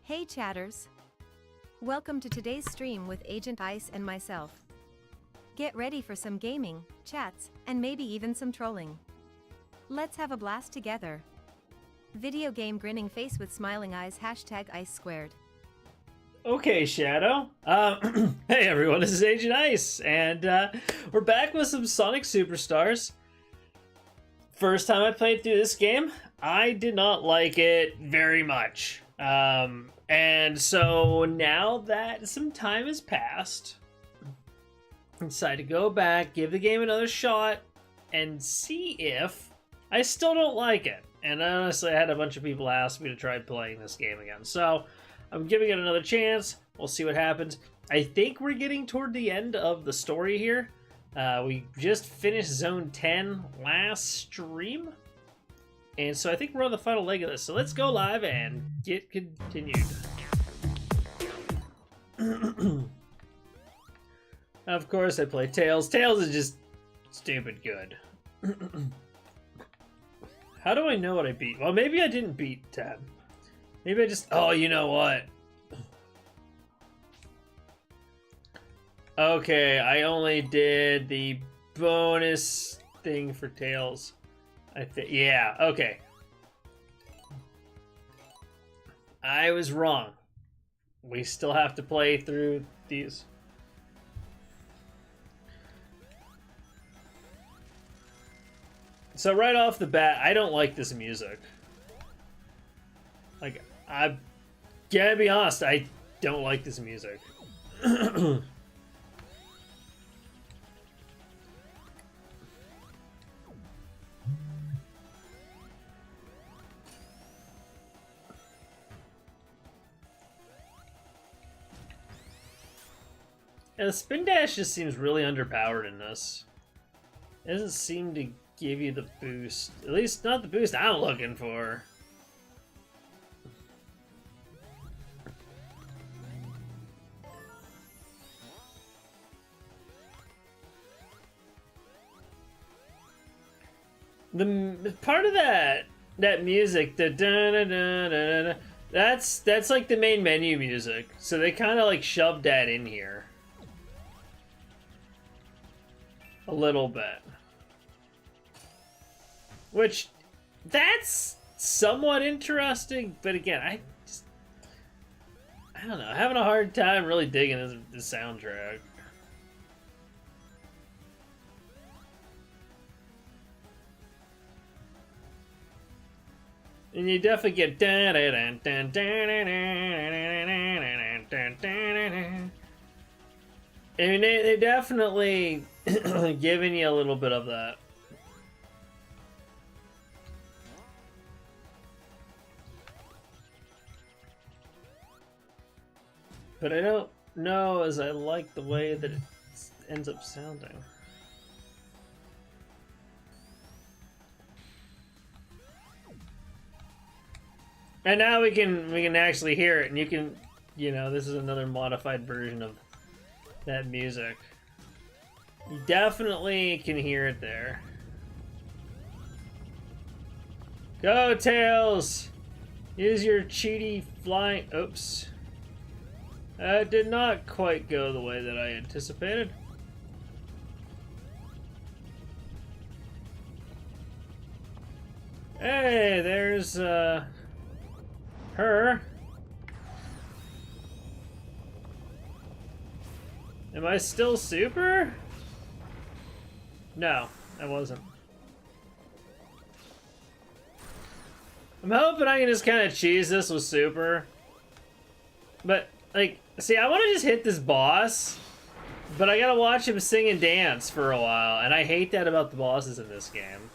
Hey chatters! Welcome to today's stream with Agent Ice and myself. Get ready for some gaming, chats, and maybe even some trolling. Let's have a blast together. Video game grinning face with smiling eyes #IceSquared. Okay, Shadow. Hey everyone, this is Agent Ice, and we're back with some Sonic Superstars. First time I played through this game, I did not like it very much. And so now that some time has passed, I decided to go back, give the game another shot, and see if I still don't like it. And honestly, I had a bunch of people ask me to try playing this game again. So I'm giving it another chance. We'll see what happens. I think we're getting toward the end of the story here. We just finished Zone 10 last stream. And so I think we're on the final leg of this. So let's go live and get continued. Of course I play Tails. Tails is just stupid good. How do I know what I beat? Well, maybe I didn't beat 10. Maybe I just... Oh, you know what? Okay, I only did the bonus thing for Tails. I think, yeah, okay. I was wrong. We still have to play through these. So right off the bat, I don't like this music. Like, I gotta be honest, I don't like this music. Yeah, the spin dash just seems really underpowered in this. It doesn't seem to give you the boost. At least not the boost I'm looking for. The part of that music, the da da da da da, that's like the main menu music. So they kind of like shoved that in here. A little bit. Which, that's somewhat interesting, but again, I don't know, I'm having a hard time really digging this soundtrack. And you definitely get I mean, they definitely giving you a little bit of that. But I don't know as I like the way that it ends up sounding. And now we can actually hear it, and you can, you know, this is another modified version of that music. You definitely can hear it there. Go, Tails! Use your cheaty flying... Oops. That did not quite go the way that I anticipated. Hey, there's, her. Am I still super? No, I wasn't. I'm hoping I can just kind of cheese this with super. But, like, see, I want to just hit this boss, but I gotta watch him sing and dance for a while, and I hate that about the bosses in this game.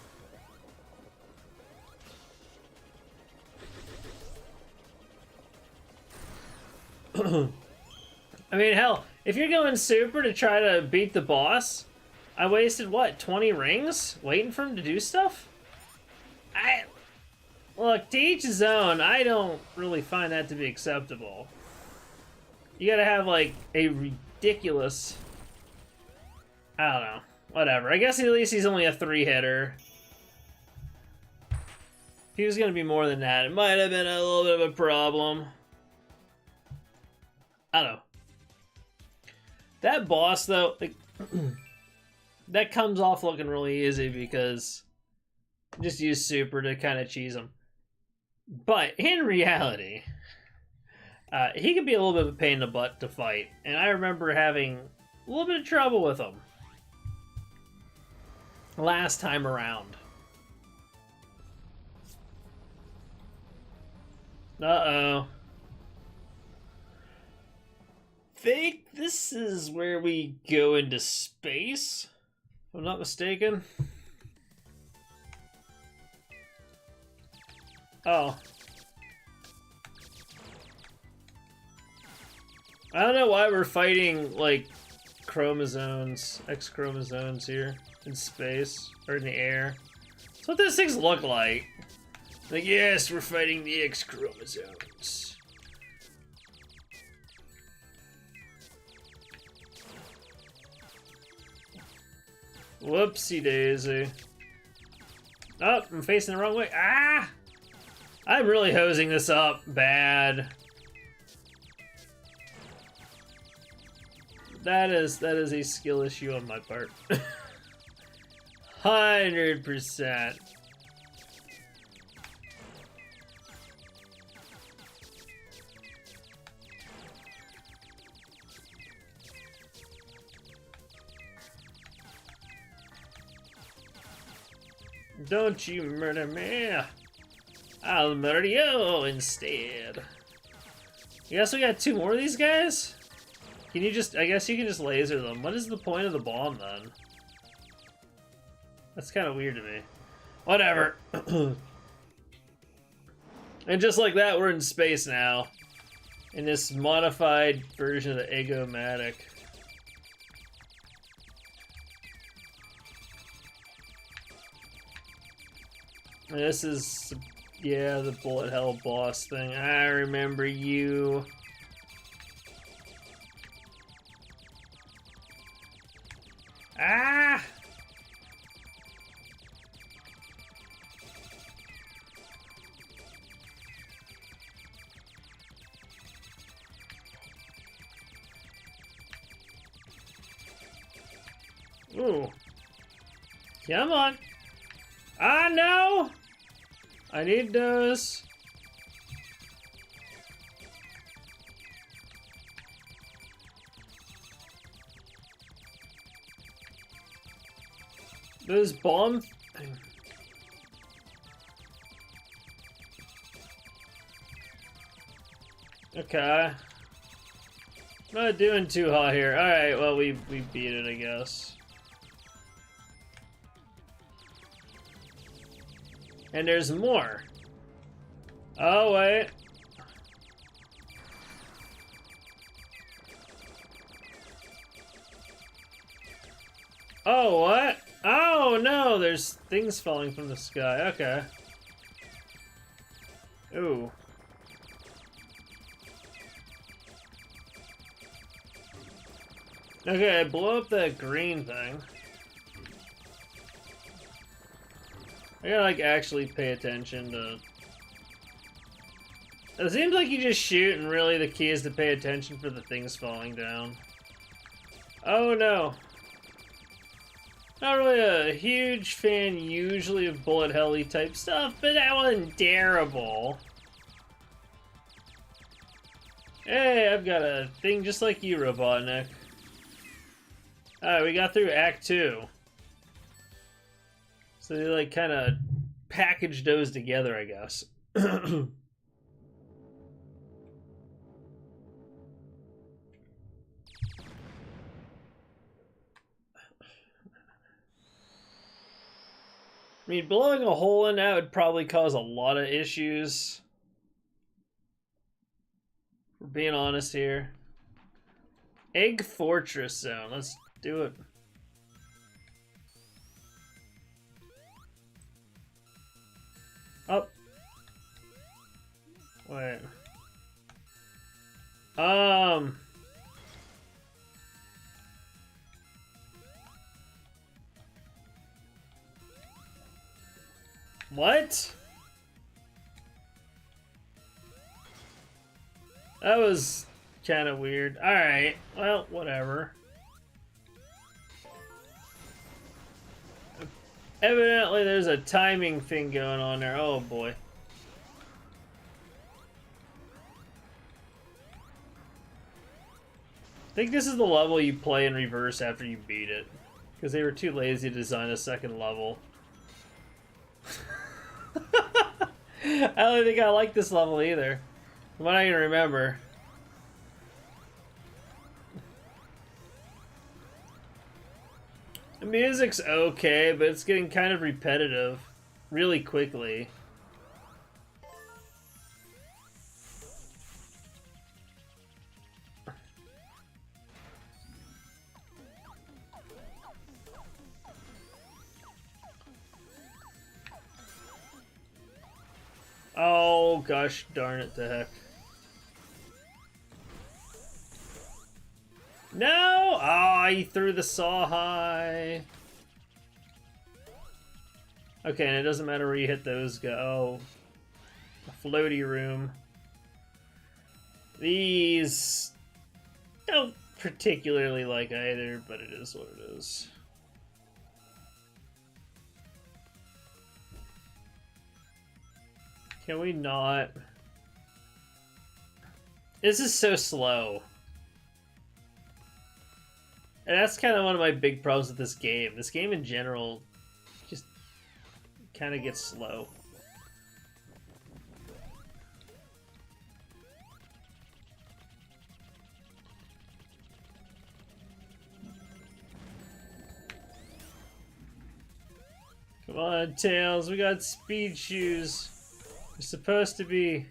I mean, hell, if you're going super to try to beat the boss, I wasted, what, 20 rings waiting for him to do stuff? Look, to each his own, I don't really find that to be acceptable. You gotta have, like, a ridiculous... I don't know. Whatever. I guess at least he's only a 3-hitter. If he was gonna be more than that, it might have been a little bit of a problem. I don't know. That boss, though, like, that comes off looking really easy because just use super to kind of cheese him. But in reality, he can be a little bit of a pain in the butt to fight. And I remember having a little bit of trouble with him last time around. Uh-oh. Think this is where we go into space, if I'm not mistaken. Oh. I don't know why we're fighting, like, chromosomes, X chromosomes here in space, or in the air. That's what those things look like. Like, yes, we're fighting the X chromosomes. Whoopsie daisy. Oh, I'm facing the wrong way. Ah! I'm really hosing this up bad. That is a skill issue on my part. 100%. Don't you murder me. I'll murder you instead. You guess we got 2 more of these guys? Can you just, I guess you can just laser them. What is the point of the bomb then? That's kind of weird to me. Whatever. And just like that, we're in space now. In this modified version of the Egomatic. This is, yeah, the bullet hell boss thing. I remember you. Ah! Ooh. Come on. Ah, no! I need those. Those bomb... Okay. Not doing too hot here. Alright, well, we beat it, I guess. And there's more. Oh, wait. Oh, what? Oh, no, there's things falling from the sky. Okay. Ooh. Okay, blow up that green thing. I gotta, like, actually pay attention to... It seems like you just shoot, and really the key is to pay attention for the things falling down. Oh, no. Not really a huge fan, usually, of bullet hell-y type stuff, but that wasn't terrible. Hey, I've got a thing just like you, Robotnik. Alright, we got through Act 2. So they, like, kind of packaged those together, I guess. I mean, blowing a hole in that would probably cause a lot of issues. We're being honest here. Egg Fortress Zone. Let's do it. Oh. Wait. What? That was kind of weird. Alright, well, whatever. Evidently there's a timing thing going on there. Oh boy. I think this is the level you play in reverse after you beat it. Because they were too lazy to design a second level. I don't think I like this level either. From what I can remember. The music's okay, but it's getting kind of repetitive really quickly. Oh, gosh darn it to heck. No! Oh, he threw the saw high. Okay, and it doesn't matter where you hit those go. Oh, floaty room. These don't particularly like either, but it is what it is. Can we not? This is so slow. And that's kind of one of my big problems with this game. This game in general just kind of gets slow. Come on, Tails, we got speed shoes. We're supposed to be...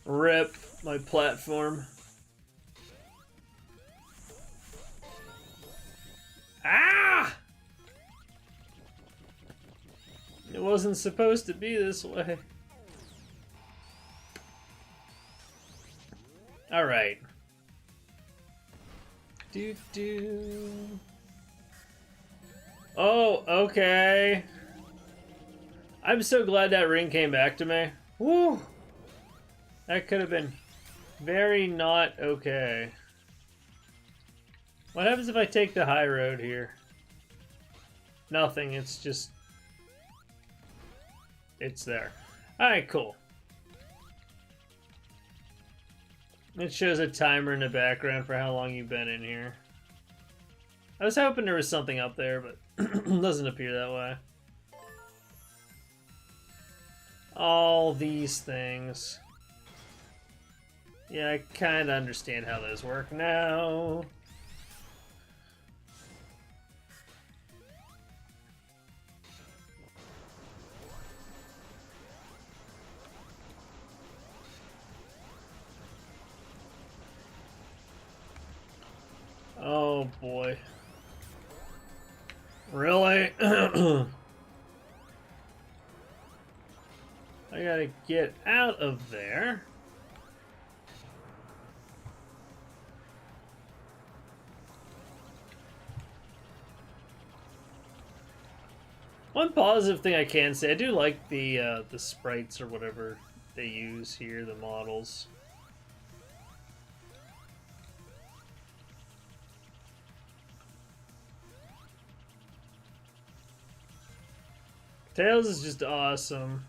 Rip my platform. Ah! It wasn't supposed to be this way. Alright. Do. Oh, okay. I'm so glad that ring came back to me. Woo! That could have been very not okay. What happens if I take the high road here? Nothing, it's just... It's there. Alright, cool. It shows a timer in the background for how long you've been in here. I was hoping there was something up there, but it doesn't appear that way. All these things. Yeah, I kind of understand how those work now. Oh boy. Really? I gotta get out of there. One positive thing I can say, I do like the sprites or whatever they use here, the models. Tails is just awesome.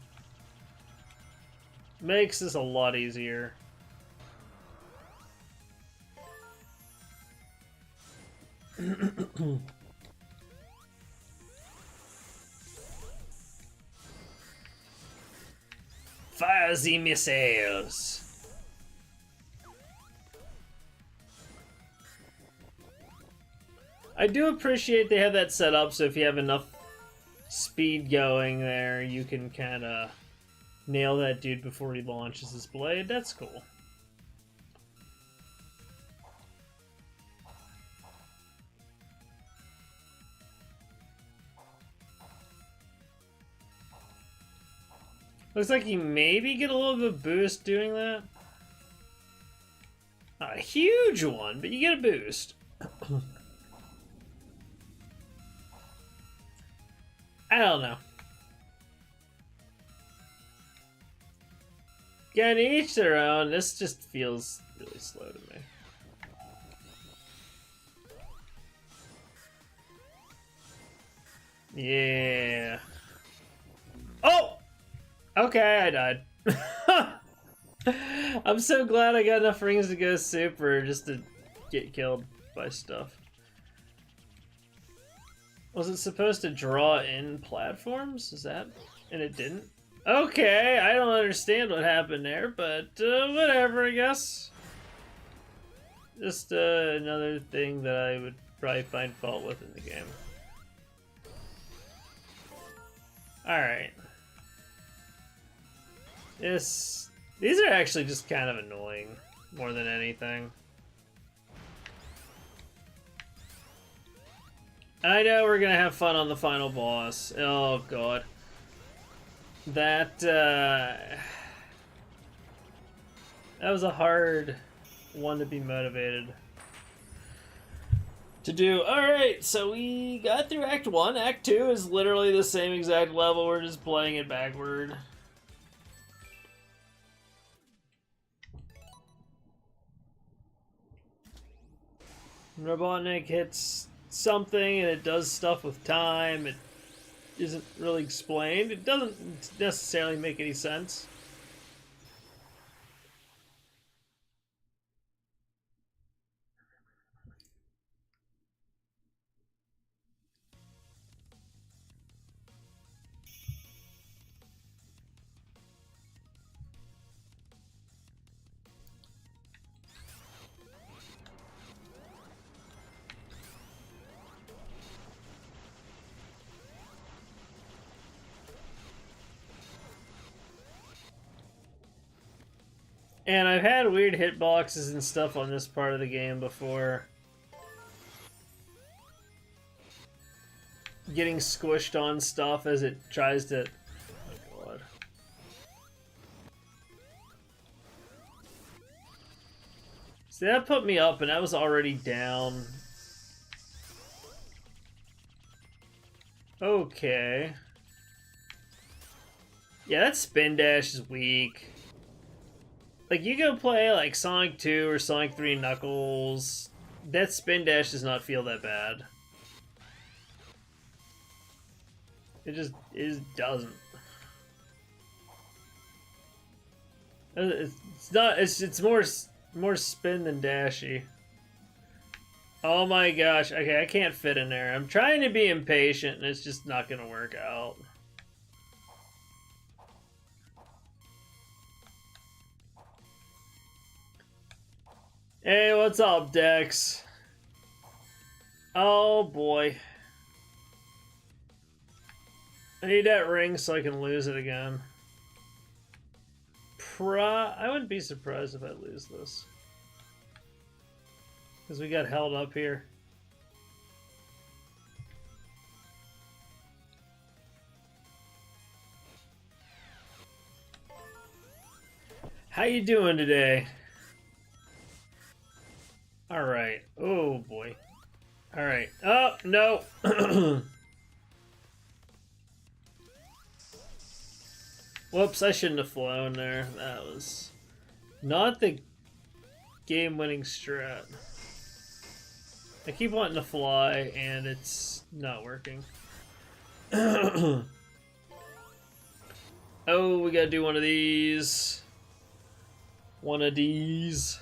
Makes this a lot easier. Fire the missiles! I do appreciate they have that set up so if you have enough speed going there, you can kind of nail that dude before he launches his blade. That's cool. Looks like you maybe get a little bit of boost doing that. Not a huge one, but you get a boost. I don't know. Again, each their own. This just feels really slow to me. Yeah. Oh! Okay, I died. I'm so glad I got enough rings to go super just to get killed by stuff. Was it supposed to draw in platforms? Is that... and it didn't? Okay, I don't understand what happened there, but whatever, I guess. Just another thing that I would probably find fault with in the game. Alright. These are actually just kind of annoying, more than anything. I know we're gonna have fun on the final boss. Oh god. That was a hard one to be motivated to do. Alright, so we got through Act 1. Act 2 is literally the same exact level, we're just playing it backward. Robotnik hits something and it does stuff with time. It isn't really explained. It doesn't necessarily make any sense. And I've had weird hitboxes and stuff on this part of the game before. Getting squished on stuff as it tries to... oh god. See, that put me up and I was already down. Okay. Yeah, that spin dash is weak. Like, you go play, like, Sonic 2 or Sonic 3 Knuckles, that spin dash does not feel that bad. It just doesn't. It's not, it's more spin than dashy. Oh my gosh, okay, I can't fit in there. I'm trying to be impatient and it's just not gonna work out. Hey, what's up, Dex? Oh boy. I need that ring so I can lose it again. I wouldn't be surprised if I lose this. Because we got held up here. How you doing today? Alright. Oh, boy. Alright. Oh, no! Whoops, I shouldn't have flown there. That was not the game-winning strat. I keep wanting to fly, and it's not working. Oh, we gotta do one of these. One of these.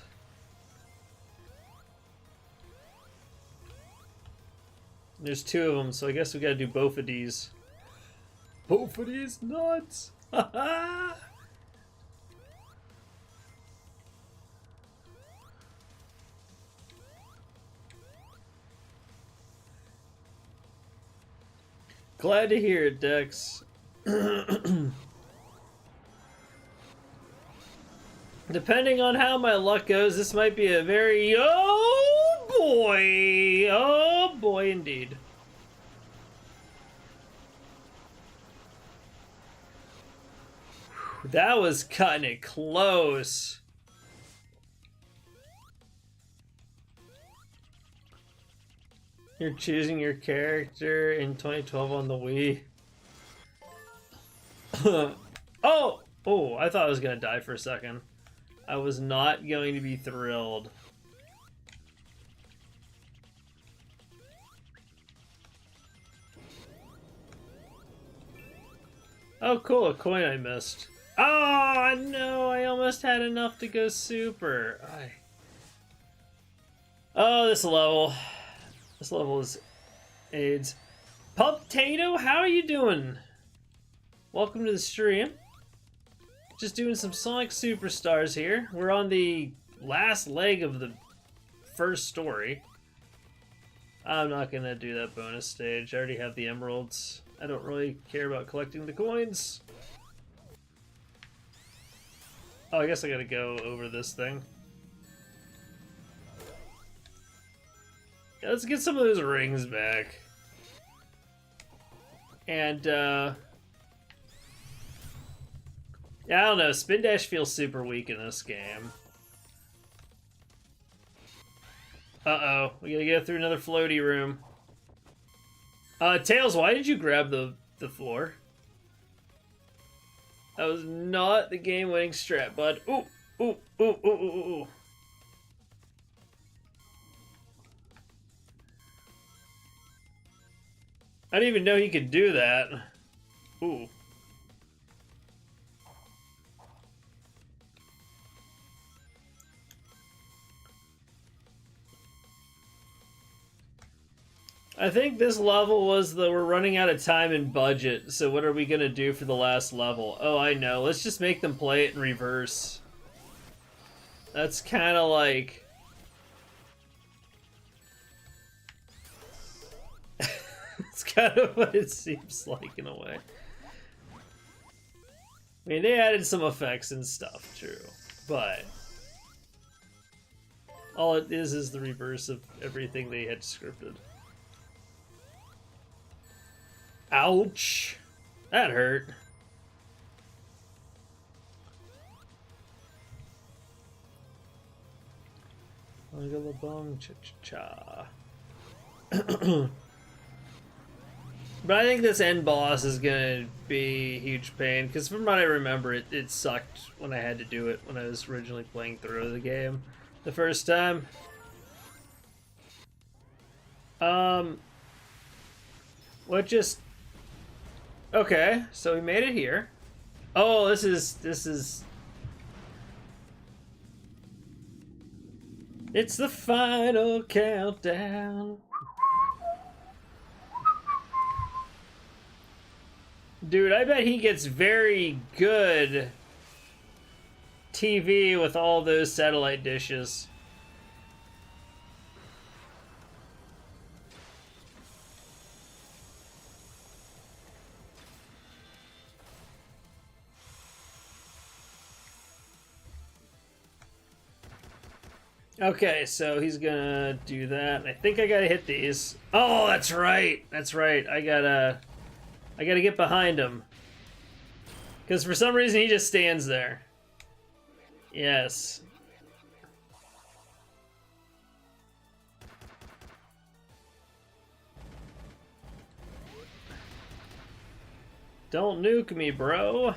There's two of them, so I guess we gotta do both of these. Both of these nuts! Glad to hear it, Dex. Depending on how my luck goes, this might be a very... oh boy indeed. That was cutting it close. You're choosing your character in 2012 on the Wii. Oh! Oh, I thought I was gonna die for a second. I was not going to be thrilled. Oh, cool, a coin I missed. Oh, no, I almost had enough to go super. Oh, this level. This level is AIDS. Potato, how are you doing? Welcome to the stream. Just doing some Sonic Superstars here. We're on the last leg of the first story. I'm not gonna do that bonus stage. I already have the emeralds. I don't really care about collecting the coins. Oh, I guess I gotta go over this thing. Yeah, let's get some of those rings back. And, yeah, I don't know. Spin Dash feels super weak in this game. Uh-oh. We gotta go through another floaty room. Tails, why did you grab the floor? That was not the game-winning strat, bud. Ooh, ooh, ooh, ooh, ooh, ooh. I didn't even know he could do that. Ooh. I think this level was we're running out of time and budget, so what are we gonna do for the last level? Oh, I know. Let's just make them play it in reverse. That's kind of like... It's kind of what it seems like in a way. I mean, they added some effects and stuff, true, but all it is the reverse of everything they had scripted. Ouch! That hurt. Bum cha cha cha. But I think this end boss is gonna be a huge pain, because from what I remember, it sucked when I had to do it when I was originally playing through the game the first time. What just... Okay, so we made it here. Oh, this is... It's the final countdown. Dude, I bet he gets very good TV with all those satellite dishes. Okay, so he's gonna do that. I think I gotta hit these. Oh, that's right. That's right. I gotta get behind him. Because for some reason he just stands there. Yes. Don't nuke me, bro.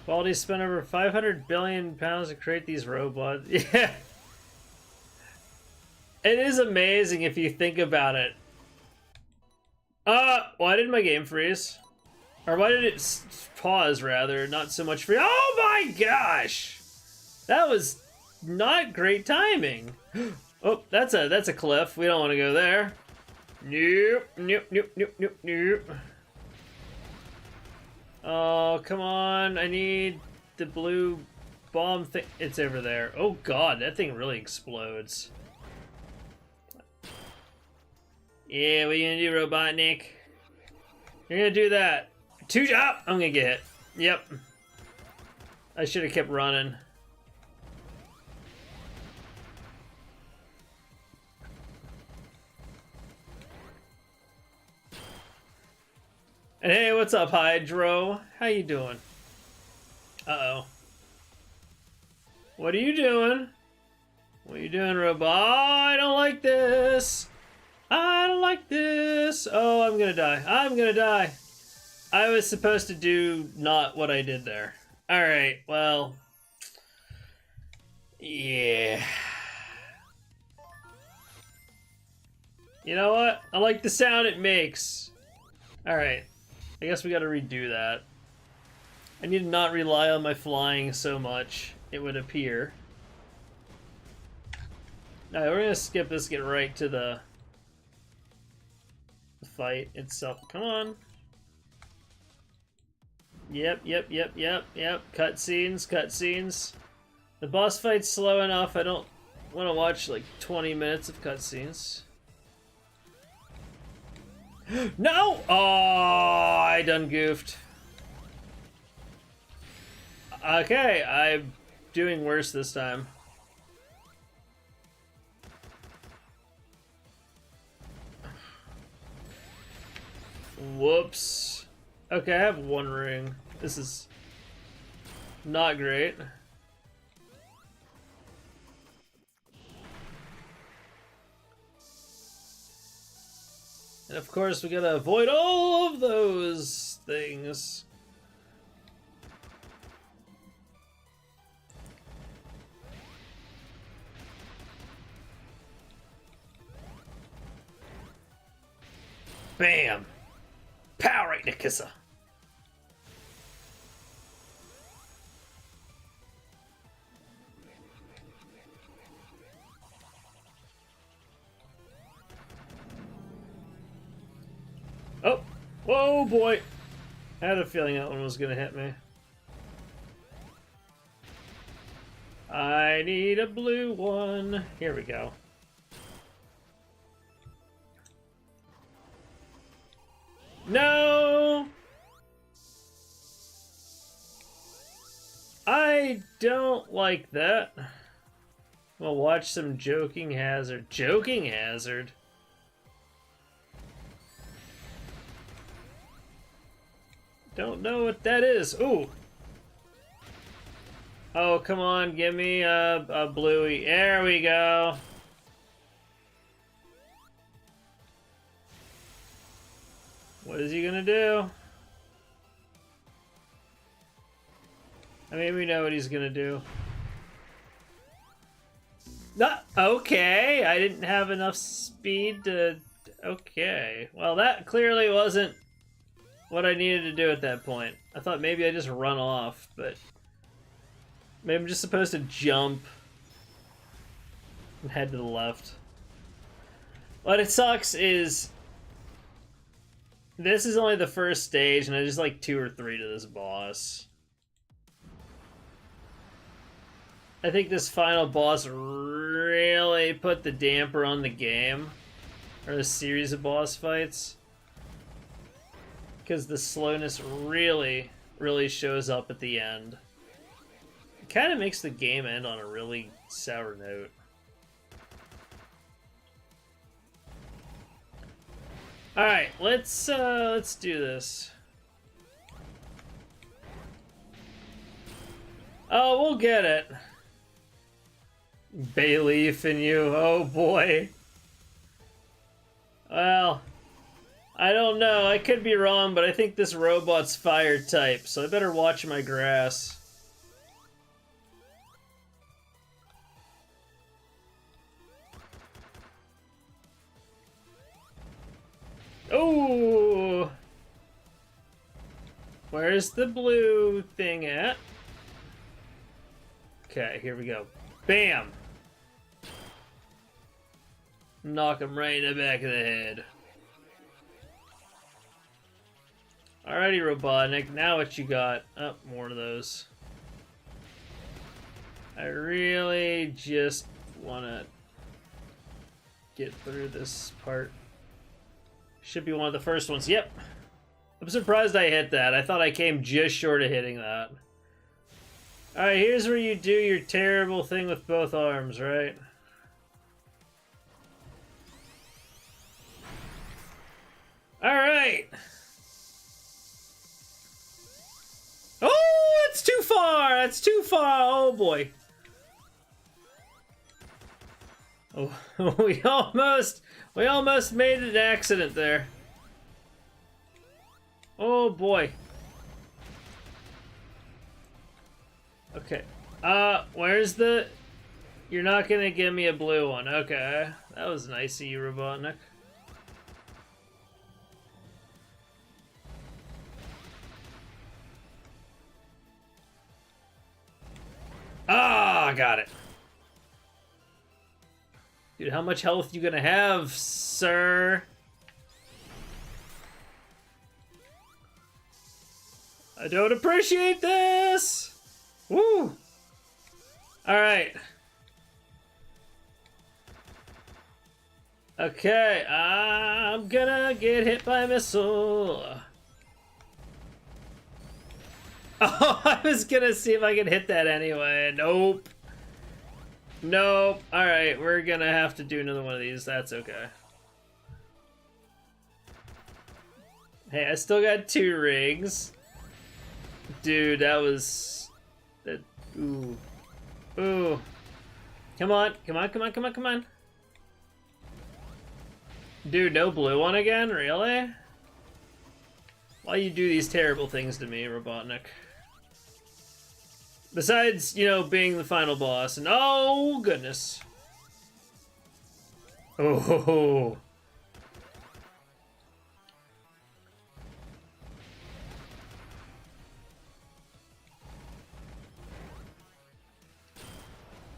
Baldi spent over 500 billion pounds to create these robots. Yeah. It is amazing if you think about it. Why did my game freeze? Or why did it pause, rather? Not so much freeze. Oh my gosh! That was not great timing. Oh, that's a cliff. We don't want to go there. Nope, nope, nope, nope, nope, nope. Oh, come on. I need the blue bomb thing. It's over there. Oh god, that thing really explodes. Yeah, what are you gonna do, Robotnik? You're gonna do that. I'm gonna get hit. Yep. I should have kept running. And hey, what's up, Hydro? How you doing? Uh-oh. What are you doing? What are you doing, Robot? Oh, I don't like this. I don't like this. Oh, I'm gonna die. I'm gonna die. I was supposed to do not what I did there. Alright, well... Yeah... You know what? I like the sound it makes. Alright. I guess we gotta redo that. I need to not rely on my flying so much, it would appear. Alright, we're gonna skip this, get right to the fight itself. Come on. Yep. Cutscenes, cutscenes. The boss fight's slow enough, I don't want to watch like 20 minutes of cutscenes. No! Oh, I done goofed. Okay, I'm doing worse this time. Whoops. Okay, I have one ring. This is not great. And of course, we gotta avoid all of those things. Bam! Pow right in the kisser. Oh! Whoa, boy! I had a feeling that one was gonna hit me. I need a blue one. Here we go. No! I don't like that. We'll watch some joking hazard. Joking hazard? Don't know what that is. Ooh! Oh, come on, give me a bluey. There we go. What is he gonna do? I mean, we know what he's gonna do. Okay, I didn't have enough speed to... Okay, well that clearly wasn't what I needed to do at that point. I thought maybe I just run off, but... Maybe I'm just supposed to jump and head to the left. What it sucks is... This is only the first stage, and I just like 2 or 3 to this boss. I think this final boss really put the damper on the game, or the series of boss fights, because the slowness really shows up at the end. It kind of makes the game end on a really sour note. Alright, let's do this. Oh, we'll get it. Bayleaf in you, oh boy. Well, I don't know, I could be wrong, but I think this robot's fire type, so I better watch my grass. Oh! Where's the blue thing at? Okay, here we go. Bam! Knock him right in the back of the head. Alrighty, Robotnik, now what you got? Oh, more of those. I really just want to get through this part. Should be one of the first ones. Yep. I'm surprised I hit that. I thought I came just short of hitting that. Alright, here's where you do your terrible thing with both arms, right? Alright! Oh, that's too far! That's too far! Oh boy. Oh, we almost made an accident there. Oh boy. Okay. Where's the... You're not gonna give me a blue one. Okay. That was nice of you, Robotnik. Ah, got it. Dude, how much health you gonna have, sir? I don't appreciate this! Woo! Alright. Okay, I'm gonna get hit by a missile. Oh, I was gonna see if I could hit that anyway. Nope. Nope. Alright, we're gonna have to do another one of these. That's okay. Hey, I still got 2 rings. Dude, that was... That... Ooh. Ooh. Come on. Come on, come on, come on, come on. Dude, no blue one again? Really? Why you do these terrible things to me, Robotnik? Besides, you know, being the final boss, and oh, goodness. Oh.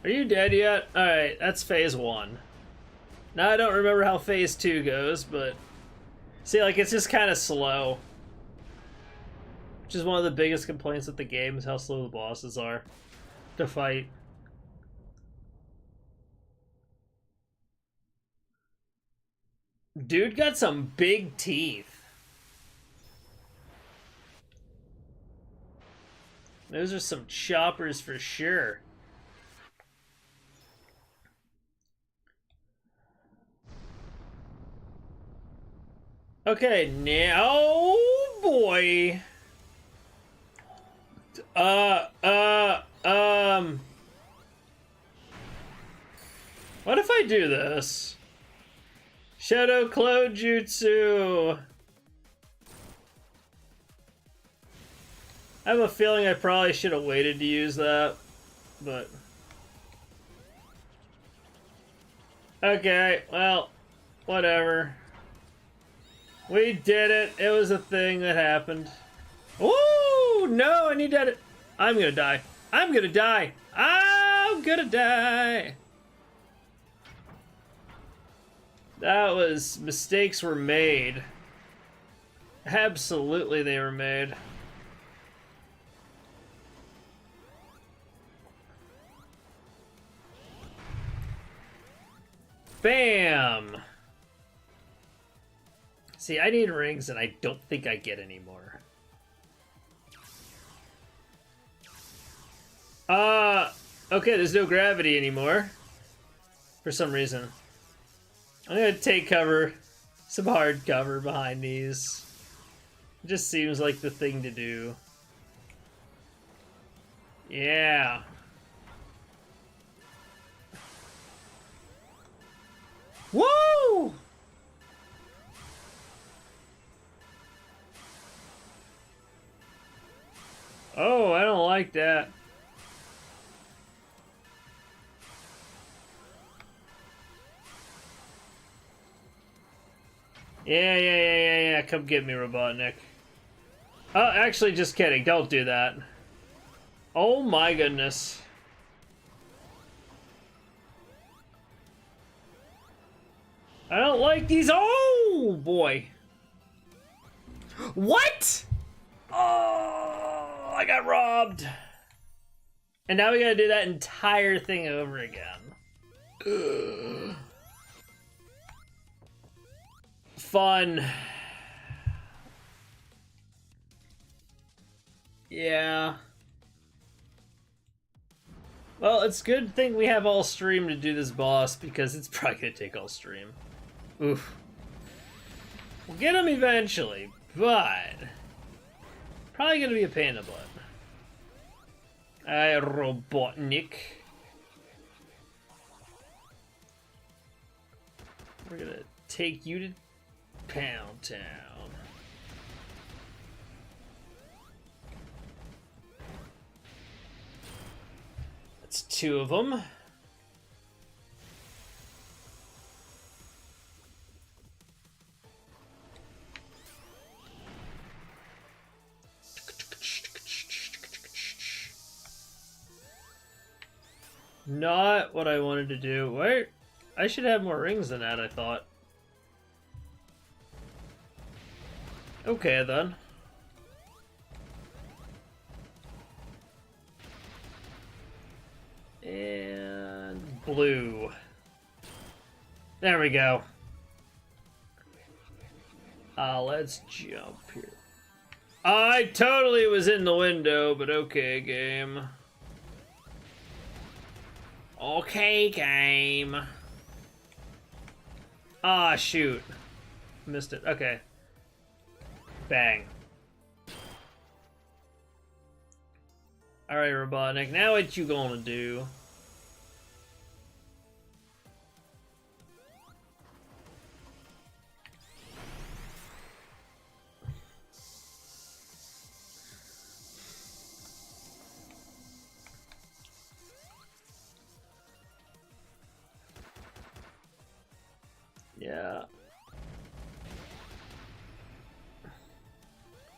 Are you dead yet? Alright, that's phase 1. Now I don't remember how phase 2 goes, but... See, like, it's just kind of slow. Which is one of the biggest complaints with the game, is how slow the bosses are to fight. Dude got some big teeth. Those are some choppers for sure. Okay, now... Oh, boy! What if I do this? Shadow Clone Jutsu! I have a feeling I probably should have waited to use that, but... Okay, well, whatever. We did it. It was a thing that happened. Ooh, no, I need that. I'm gonna die. I'm gonna die. I'm gonna die. That was... Mistakes were made. Absolutely they were made. Bam! See, I need rings and I don't think I get any more. Okay, there's no gravity anymore. For some reason. I'm gonna take cover, some hard cover behind these. It just seems like the thing to do. Yeah. Woo! Oh, I don't like that. Yeah. Come get me, Robotnik. Oh, actually, just kidding. Don't do that. Oh my goodness. I don't like these. Oh boy. What? Oh, I got robbed. And now we gotta do that entire thing over again. Ugh. Fun. Yeah. Well, it's a good thing we have all stream to do this boss, because it's probably gonna take all stream. Oof. We'll get him eventually, but... probably gonna be a pain in the butt. Robotnik. We're gonna take you to Pound Town. It's two of them. Not what I wanted to do. Wait, I should have more rings than that, I thought. Okay, then. And blue. There we go. Let's jump here. I totally was in the window, but okay, game. Okay, game. Ah, shoot. Missed it. Okay. Bang. Alright, Robotnik, now what you gonna do? Yeah.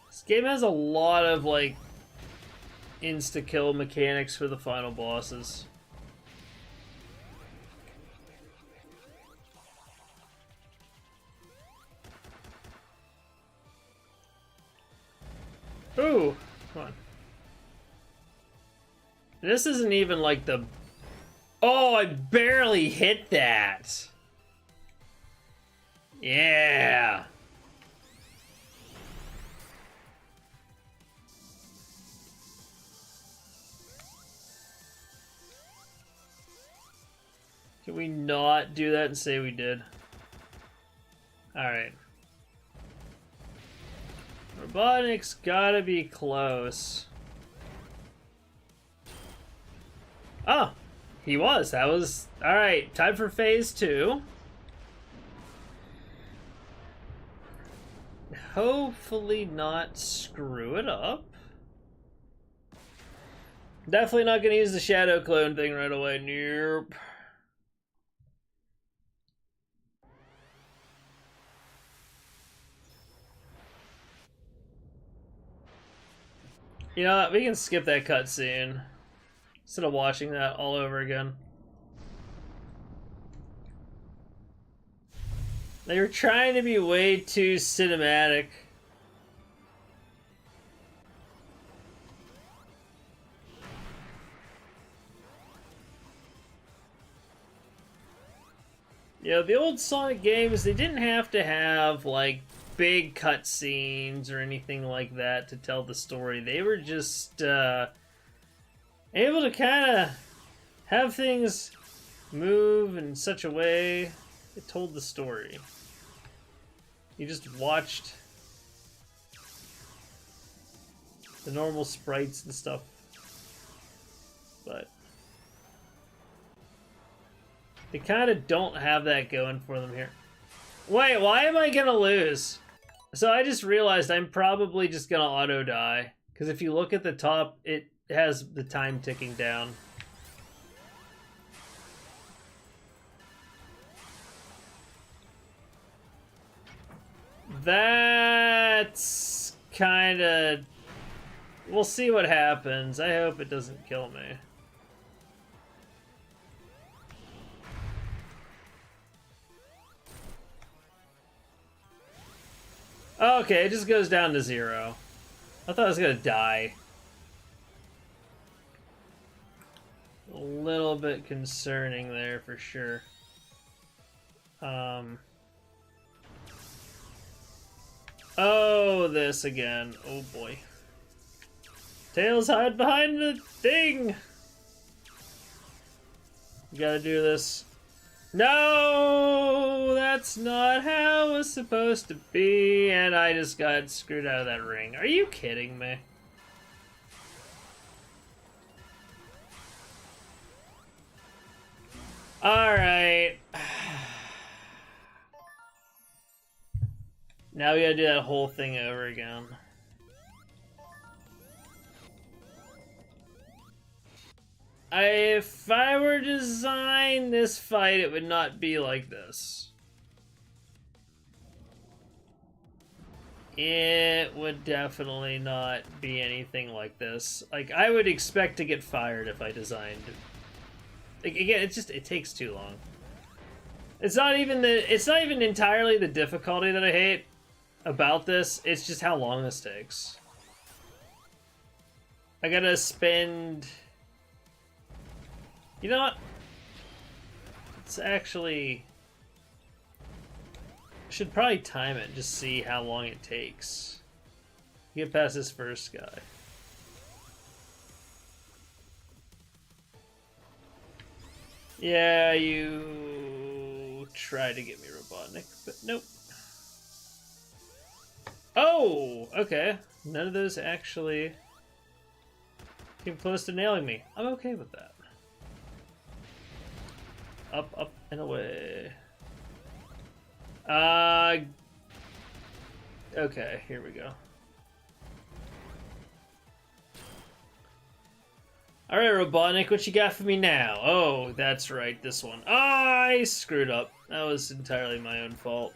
This game has a lot of, like, insta-kill mechanics for the final bosses. Ooh, come on. This isn't even like the... Oh, I barely hit that! Yeah! Can we not do that and say we did? Alright. Robotnik's gotta be close. Oh! He was. That was... Alright, time for phase 2. Hopefully not screw it up. Definitely not gonna use the shadow clone thing right away. Nope. You know what? We can skip that cutscene instead of watching that all over again. They were trying to be way too cinematic. You know, the old Sonic games, they didn't have to have, like, big cutscenes or anything like that to tell the story. They were just able to kind of have things move in such a way it told the story. You just watched the normal sprites and stuff, but they kind of don't have that going for them here. Wait, why am I gonna lose? So I just realized I'm probably just gonna auto die, because if you look at the top, it has the time ticking down. That's kind of... We'll see what happens. I hope it doesn't kill me. Okay, it just goes down to 0. I thought I was gonna die. A little bit concerning there for sure. Oh, this again. Oh boy. Tails, hide behind the thing! You gotta do this. No! That's not how it was supposed to be, and I just got screwed out of that ring. Are you kidding me? Alright. Now we gotta do that whole thing over again. If I were to design this fight, it would not be like this. It would definitely not be anything like this. Like, I would expect to get fired if I designed. Like, again, it takes too long. It's not even entirely the difficulty that I hate about this. It's just how long this takes. I gotta spend. You know what? It's actually. Should probably time it, just see how long it takes. Get past this first guy. Yeah, you tried to get me Robotnik, but nope. Oh, okay. None of those actually came close to nailing me. I'm okay with that. Up, up, and away. Okay, here we go. Alright, Robotnik, what you got for me now? Oh, that's right, this one. Oh, I screwed up. That was entirely my own fault.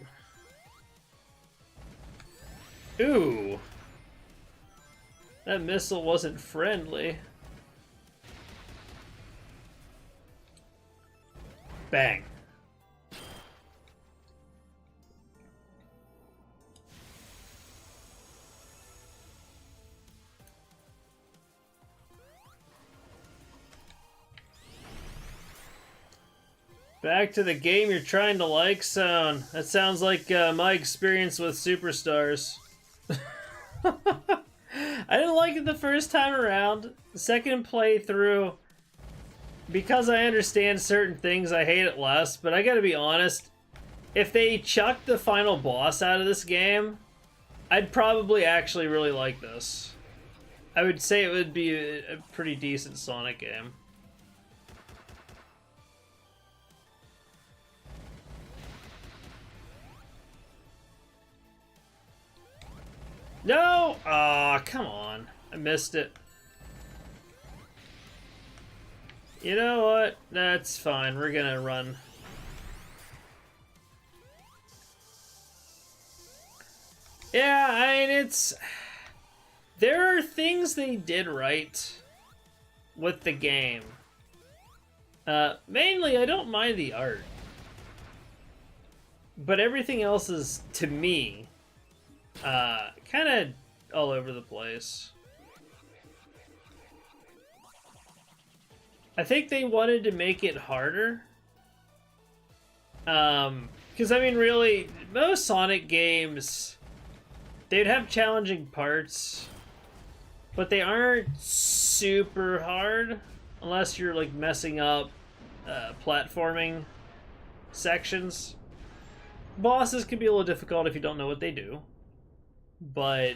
Ooh. That missile wasn't friendly. Bang. Back to the game you're trying to like, Son. That sounds like my experience with Superstars. I didn't like it the first time around. The second playthrough, because I understand certain things, I hate it less. But I gotta be honest, if they chucked the final boss out of this game, I'd probably actually really like this. I would say it would be a pretty decent Sonic game. No! Aw, come on. I missed it. You know what? That's fine. We're gonna run. Yeah, I mean, it's... There are things they did right with the game. Mainly, I don't mind the art. But everything else is, to me, kind of all over the place. I think they wanted to make it harder. Because, I mean, really, most Sonic games, they'd have challenging parts, but they aren't super hard unless you're, like, messing up platforming sections. Bosses can be a little difficult if you don't know what they do. But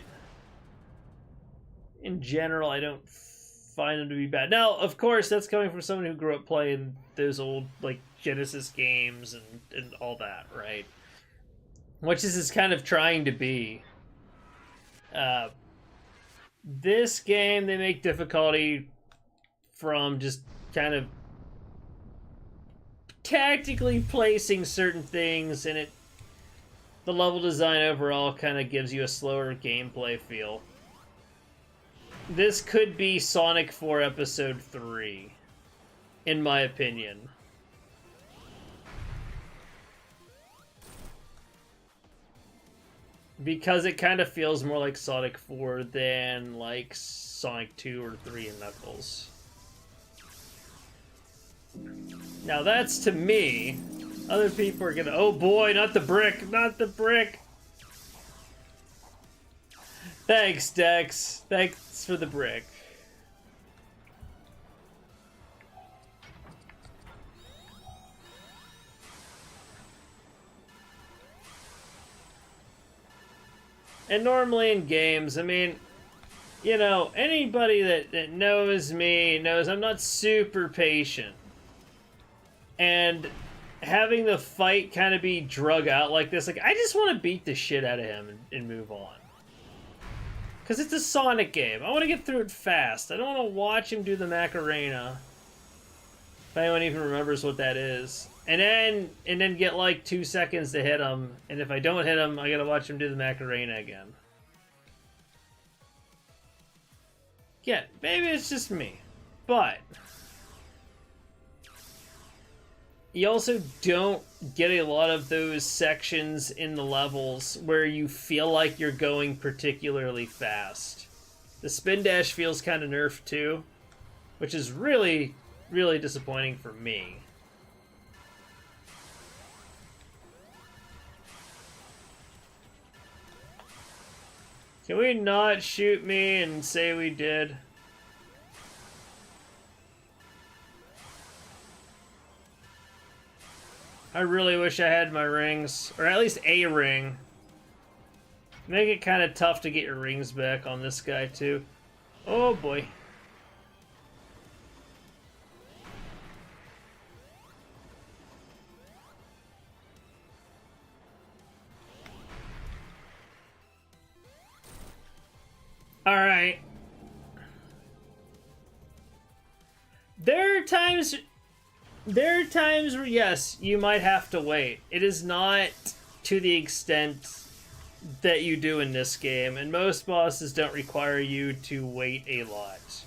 in general, I don't find them to be bad. Now, of course, that's coming from someone who grew up playing those old, like, Genesis games and all that, right? Which this is kind of trying to be. This game, they make difficulty from just kind of tactically placing certain things, and the level design overall kind of gives you a slower gameplay feel. This could be Sonic 4 Episode 3, in my opinion. Because it kind of feels more like Sonic 4 than like Sonic 2 or 3 and Knuckles. Now that's to me. Other people are gonna... Oh boy, not the brick! Not the brick! Thanks, Dex. Thanks for the brick. And normally in games, I mean, you know, anybody that knows me knows I'm not super patient. And having the fight kind of be drug out like this, like, I just want to beat the shit out of him and move on. Because it's a Sonic game. I want to get through it fast. I don't want to watch him do the Macarena If anyone even remembers what that is. And then get like 2 seconds to hit him, and if I don't hit him, I gotta watch him do the Macarena again. Yeah, maybe it's just me, but you also don't get a lot of those sections in the levels where you feel like you're going particularly fast. The spin dash feels kind of nerfed too, which is really, really disappointing for me. Can we not shoot me and say we did? I really wish I had my rings, or at least a ring. Make it kind of tough to get your rings back on this guy too. Oh boy. All right. There are times where, yes, you might have to wait. It is not to the extent that you do in this game, and most bosses don't require you to wait a lot.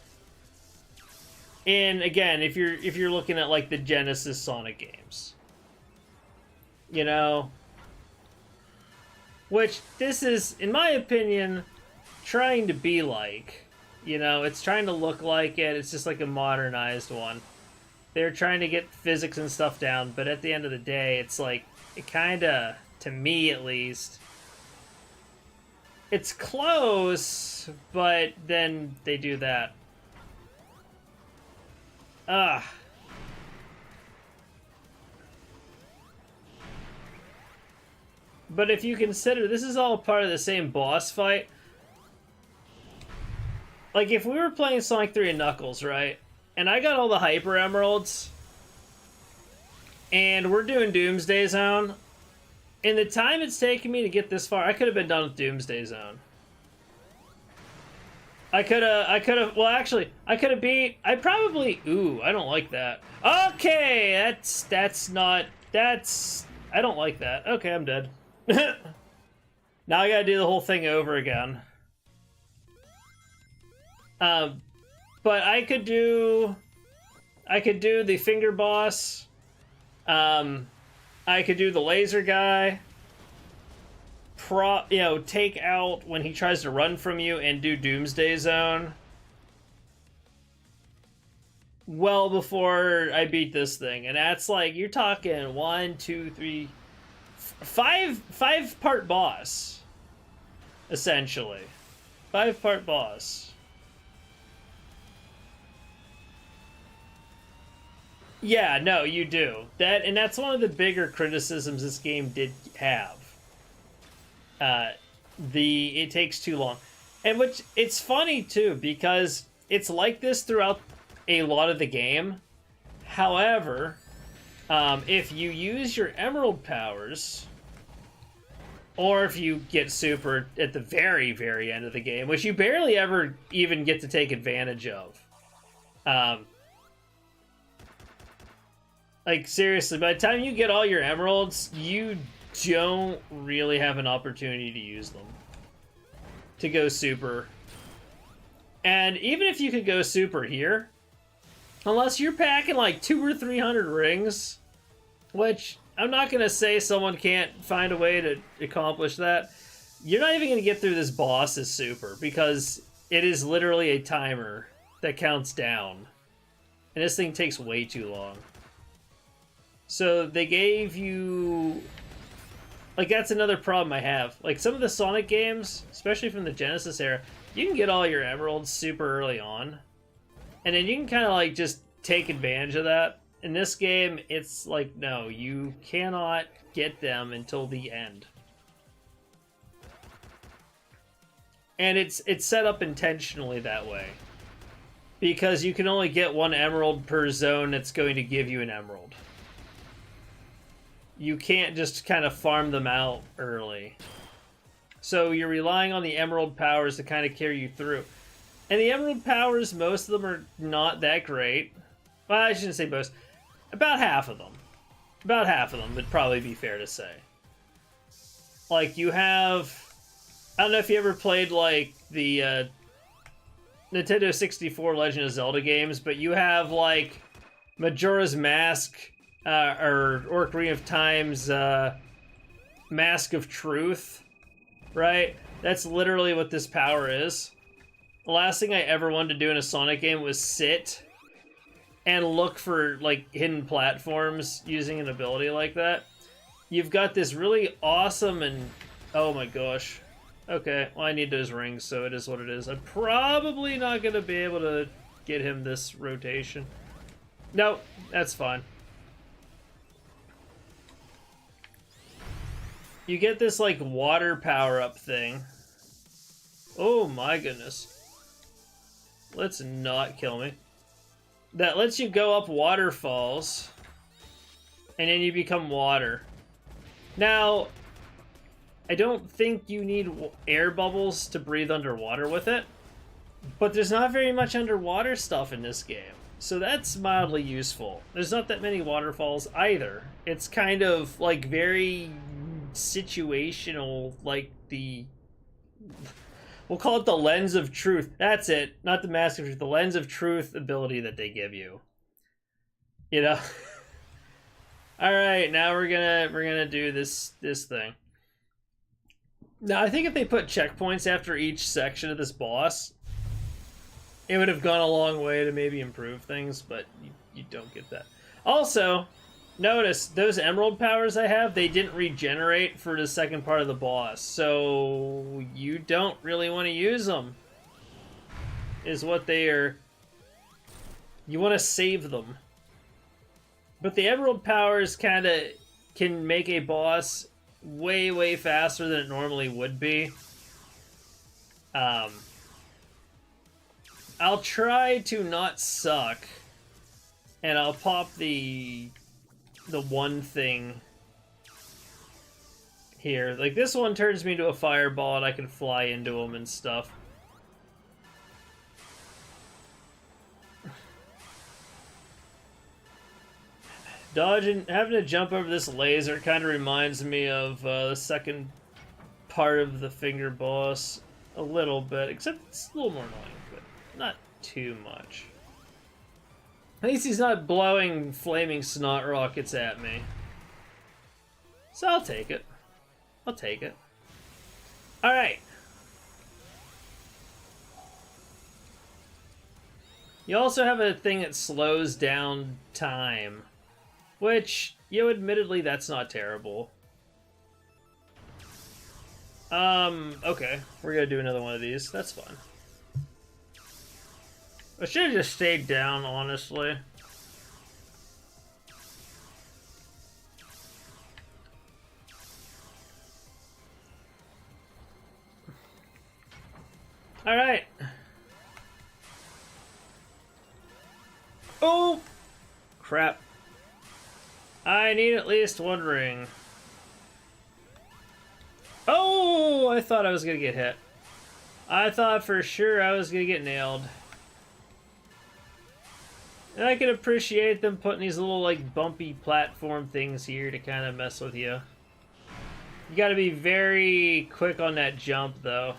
And again, if you're looking at like the Genesis Sonic games, you know, which this is, in my opinion, trying to be like, you know, it's trying to look like it. It's just like a modernized one. They're trying to get physics and stuff down, but at the end of the day, it's like, it kind of, to me at least, it's close, but then they do that. Ugh. But if you consider this is all part of the same boss fight, like if we were playing Sonic 3 and Knuckles, right? And I got all the Hyper Emeralds, and we're doing Doomsday Zone. In the time it's taken me to get this far, I could have been done with Doomsday Zone. I could have, well actually, I could have beat, I don't like that. Okay, I don't like that. Okay, I'm dead. Now I gotta do the whole thing over again. But I could do the finger boss. I could do the laser guy. Take out when he tries to run from you and do Doomsday Zone. Well before I beat this thing, and that's like, you're talking 1, 2, 3, 5-part boss, essentially. 5-part boss. Yeah, no, you do. And that's one of the bigger criticisms this game did have. It takes too long. And which, it's funny too, because it's like this throughout a lot of the game. However, if you use your emerald powers, or if you get super at the very, very end of the game, which you barely ever even get to take advantage of. Like, seriously, by the time you get all your emeralds, you don't really have an opportunity to use them. To go super. And even if you could go super here, unless you're packing like 200 or 300 rings, which I'm not going to say someone can't find a way to accomplish that, you're not even going to get through this boss as super, because it is literally a timer that counts down. And this thing takes way too long. So they gave you... Like, that's another problem I have. Like, some of the Sonic games, especially from the Genesis era, you can get all your emeralds super early on. And then you can kind of, like, just take advantage of that. In this game, it's like, no, you cannot get them until the end. And it's set up intentionally that way. Because you can only get one emerald per zone that's going to give you an emerald. You can't just kind of farm them out early. So you're relying on the emerald powers to kind of carry you through. And the emerald powers, most of them are not that great. Well, I shouldn't say most. About half of them. About half of them would probably be fair to say. Like, you have... I don't know if you ever played, like, the Nintendo 64 Legend of Zelda games, but you have, like, Majora's Mask, or Ocarina of Time's Mask of Truth, right? That's literally what this power is. The last thing I ever wanted to do in a Sonic game was sit and look for, like, hidden platforms using an ability like that. You've got this really awesome and... Oh my gosh. Okay, well, I need those rings, so it is what it is. I'm probably not going to be able to get him this rotation. No, that's fine. You get this, like, water power-up thing. Oh my goodness. Let's not kill me. That lets you go up waterfalls, and then you become water. Now, I don't think you need air bubbles to breathe underwater with it, but there's not very much underwater stuff in this game, so that's mildly useful. There's not that many waterfalls either. It's kind of, like, very situational, like the... We'll call it the Lens of Truth. That's it. Not the Mask of Truth. The Lens of Truth ability that they give you. You know? Alright, now we're gonna do this thing. Now, I think if they put checkpoints after each section of this boss, it would have gone a long way to maybe improve things, but you don't get that. Also, notice, those emerald powers I have, they didn't regenerate for the second part of the boss, so you don't really want to use them, is what they are. You want to save them. But the emerald powers kind of can make a boss way, way faster than it normally would be. I'll try to not suck, and I'll pop the one thing here. Like, this one turns me into a fireball and I can fly into them and stuff. Dodging, having to jump over this laser kind of reminds me of the second part of the finger boss a little bit, except it's a little more annoying, but not too much. At least he's not blowing flaming snot rockets at me. So I'll take it. I'll take it. Alright. You also have a thing that slows down time, which, admittedly, that's not terrible. Okay. We're gonna do another one of these. That's fine. I should have just stayed down, honestly. Alright. Oh! Crap. I need at least one ring. Oh! I thought I was gonna get hit. I thought for sure I was gonna get nailed. And I can appreciate them putting these little, like, bumpy platform things here to kind of mess with you. You gotta be very quick on that jump, though.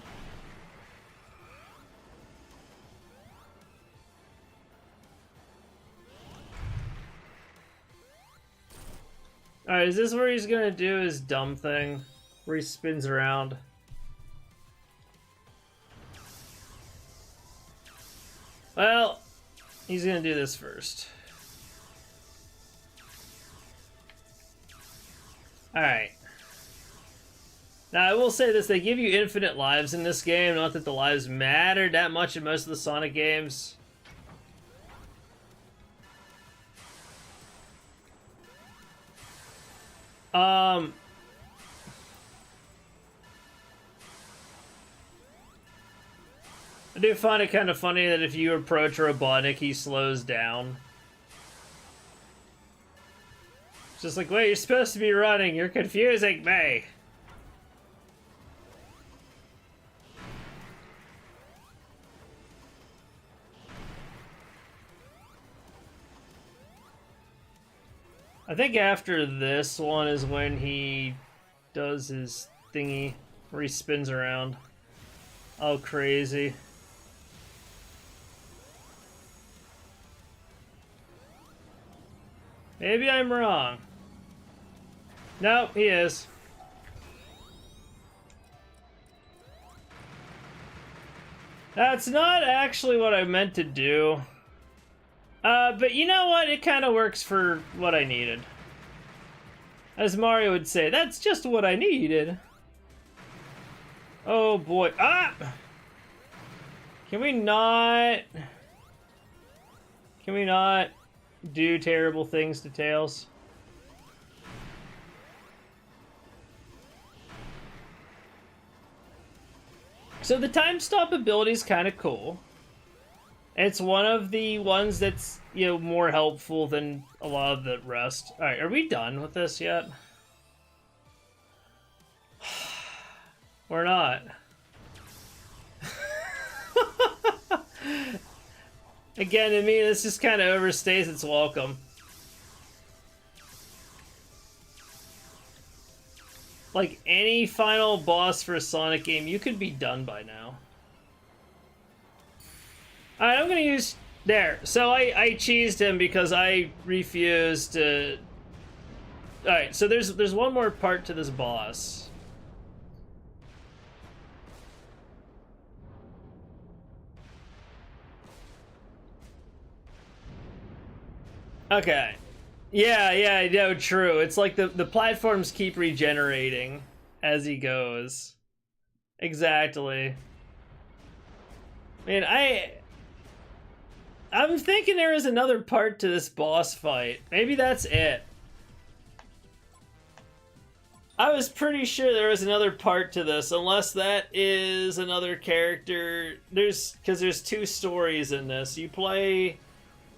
Alright, is this where he's gonna do his dumb thing? Where he spins around? Well... he's gonna do this first. Alright. Now, I will say this, they give you infinite lives in this game, not that the lives matter that much in most of the Sonic games. I do find it kind of funny that if you approach Robotnik, he slows down. It's just like, wait, you're supposed to be running. You're confusing me. I think after this one is when he does his thingy where he spins around. Oh, crazy. Maybe I'm wrong. Nope, he is. That's not actually what I meant to do. But you know what? It kind of works for what I needed. As Mario would say, that's just what I needed. Oh boy. Ah! Can we not do terrible things to Tails? So the time stop ability is kind of cool. It's one of the ones that's, you know, more helpful than a lot of the rest. Alright, are we done with this yet? We're not. Again, to me, this just kind of overstays its welcome. Like any final boss for a Sonic game, you could be done by now. Alright, I'm gonna use... There. So I cheesed him because I refused to... Alright, so there's one more part to this boss. Okay. Yeah, no, true. It's like the platforms keep regenerating as he goes. Exactly. Man, I'm thinking there is another part to this boss fight. Maybe that's it. I was pretty sure there was another part to this, unless that is another character. Because there's two stories in this. You play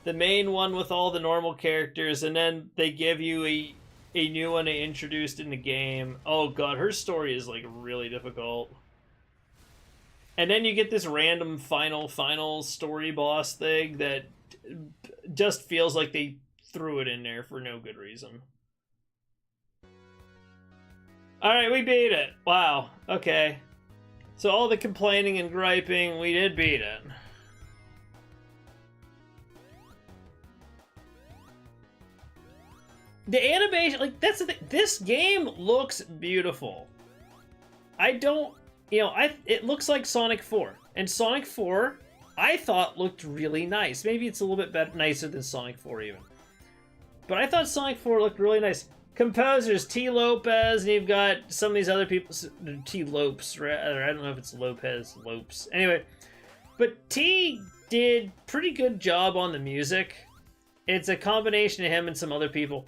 the main one with all the normal characters, and then they give you a new one they introduced in the game. Oh god, her story is like really difficult. And then you get this random final story boss thing that just feels like they threw it in there for no good reason. Alright, we beat it. Wow, okay. So all the complaining and griping, we did beat it. The animation, like, that's the thing. This game looks beautiful. I don't, you know, it looks like Sonic 4. And Sonic 4, I thought looked really nice. Maybe it's a little bit better, nicer than Sonic 4 even. But I thought Sonic 4 looked really nice. Composers, T. Lopez, and you've got some of these other people, T. Lopes, rather, I don't know if it's Lopez, Lopes. Anyway, but T did pretty good job on the music. It's a combination of him and some other people.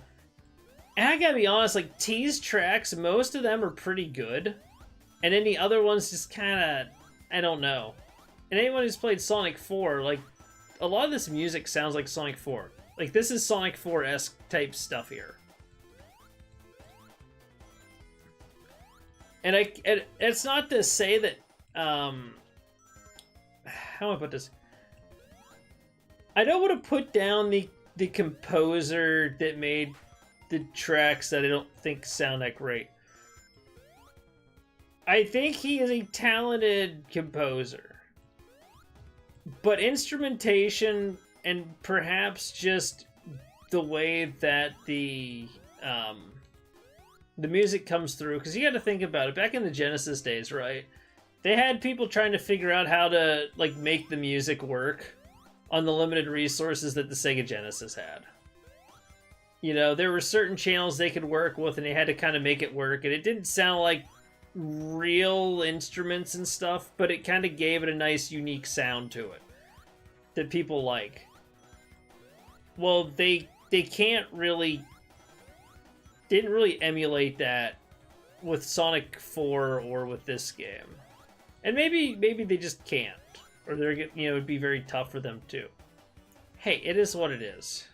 And I gotta be honest, like, T's tracks, most of them are pretty good. And then the other ones just kinda, I don't know. And anyone who's played Sonic 4, like, a lot of this music sounds like Sonic 4. Like, this is Sonic 4-esque type stuff here. And it's not to say that, how do I put this? I don't want to put down the composer that made the tracks that I don't think sound that great. I think he is a talented composer. But instrumentation and perhaps just the way that the music comes through, because you got to think about it. Back in the Genesis days, right? They had people trying to figure out how to like make the music work on the limited resources that the Sega Genesis had. You know, there were certain channels they could work with, and they had to kind of make it work. And it didn't sound like real instruments and stuff, but it kind of gave it a nice, unique sound to it that people like. Well, they can't really... didn't really emulate that with Sonic 4 or with this game. And maybe they just can't. Or they're, you know, it'd be very tough for them too. Hey, it is what it is.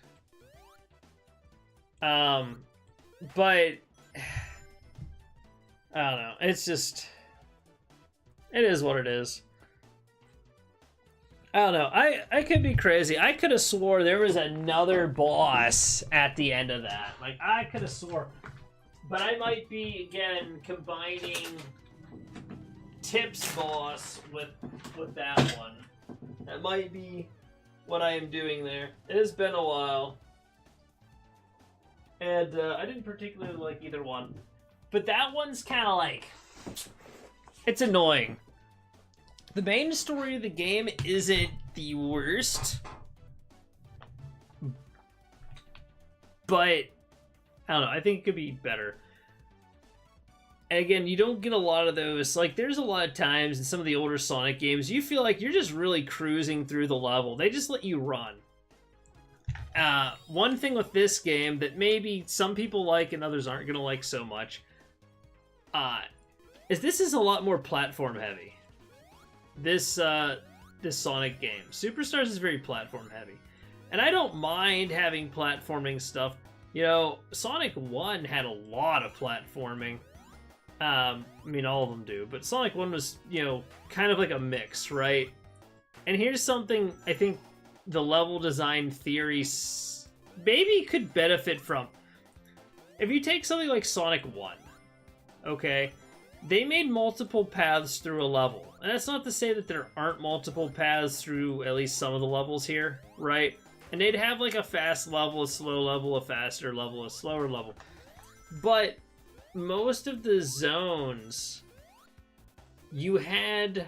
But I don't know. It's just, it is what it is. I don't know. I could be crazy. I could have swore there was another boss at the end of that. Like, I could have swore. But I might be, again, combining Tip's boss with that one. That might be what I am doing there. It has been a while. And I didn't particularly like either one. But that one's kind of like... It's annoying. The main story of the game isn't the worst. But, I don't know, I think it could be better. And again, you don't get a lot of those. Like, there's a lot of times in some of the older Sonic games, you feel like you're just really cruising through the level. They just let you run. One thing with this game that maybe some people like and others aren't going to like so much, is this is a lot more platform heavy. This Sonic game. Superstars is very platform heavy. And I don't mind having platforming stuff. You know, Sonic 1 had a lot of platforming. I mean, all of them do. But Sonic 1 was, you know, kind of like a mix, right? And here's something I think the level design theory maybe could benefit from. If you take something like Sonic 1, okay, they made multiple paths through a level. And that's not to say that there aren't multiple paths through at least some of the levels here, right? And they'd have like a fast level, a slow level, a faster level, a slower level. But most of the zones, you had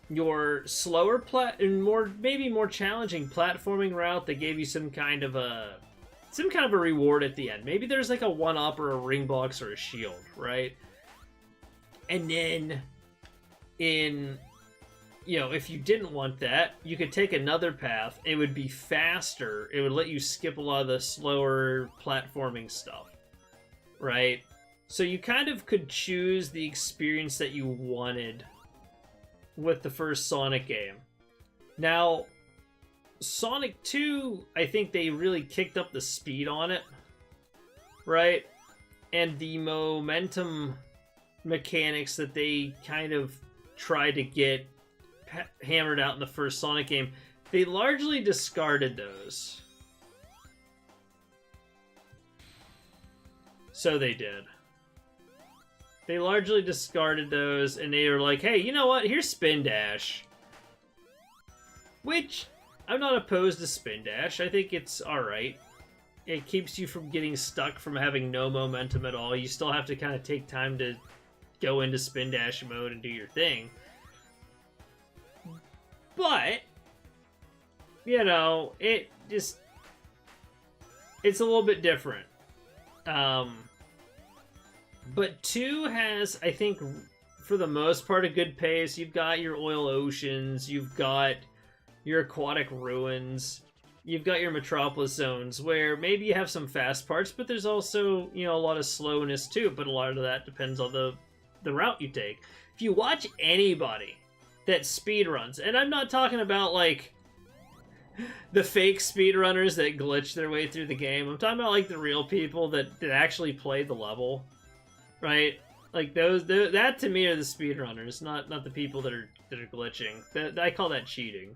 your slower and maybe more challenging platforming route that gave you some kind of a reward at the end. Maybe there's like a 1-up or a ring box or a shield, right? And then if you didn't want that, you could take another path. It would be faster. It would let you skip a lot of the slower platforming stuff, right? So you kind of could choose the experience that you wanted with the first Sonic game. Now, Sonic 2, I think they really kicked up the speed on it, right? And the momentum mechanics that they kind of tried to get hammered out in the first Sonic game, they largely discarded those. So they did. They largely discarded those, and they were like, hey, you know what? Here's Spin Dash. Which, I'm not opposed to Spin Dash. I think it's alright. It keeps you from getting stuck from having no momentum at all. You still have to kind of take time to go into Spin Dash mode and do your thing. But, you know, it's a little bit different. But 2 has, I think, for the most part, a good pace. You've got your oil oceans, you've got your aquatic ruins, you've got your metropolis zones, where maybe you have some fast parts, but there's also, you know, a lot of slowness too, but a lot of that depends on the route you take. If you watch anybody that speedruns, and I'm not talking about, like, the fake speedrunners that glitch their way through the game, I'm talking about, like, the real people that actually play the level. Right, like that to me are the speedrunners, not the people that are glitching. I call that cheating.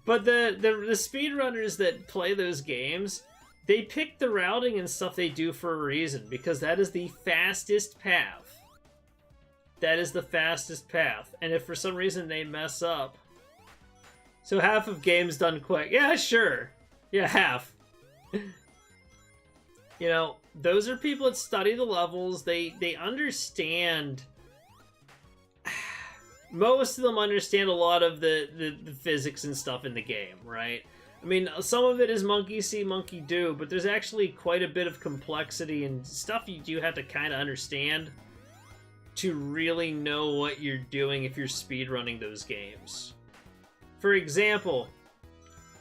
But the speedrunners that play those games, they pick the routing and stuff they do for a reason, because that is the fastest path. That is the fastest path, and if for some reason they mess up, so half of games done quick. Yeah, sure. Yeah, half. You know, those are people that study the levels. They understand. Most of them understand a lot of the physics and stuff in the game, right? I mean, some of it is monkey see, monkey do, but there's actually quite a bit of complexity and stuff you do have to kind of understand to really know what you're doing if you're speedrunning those games. For example,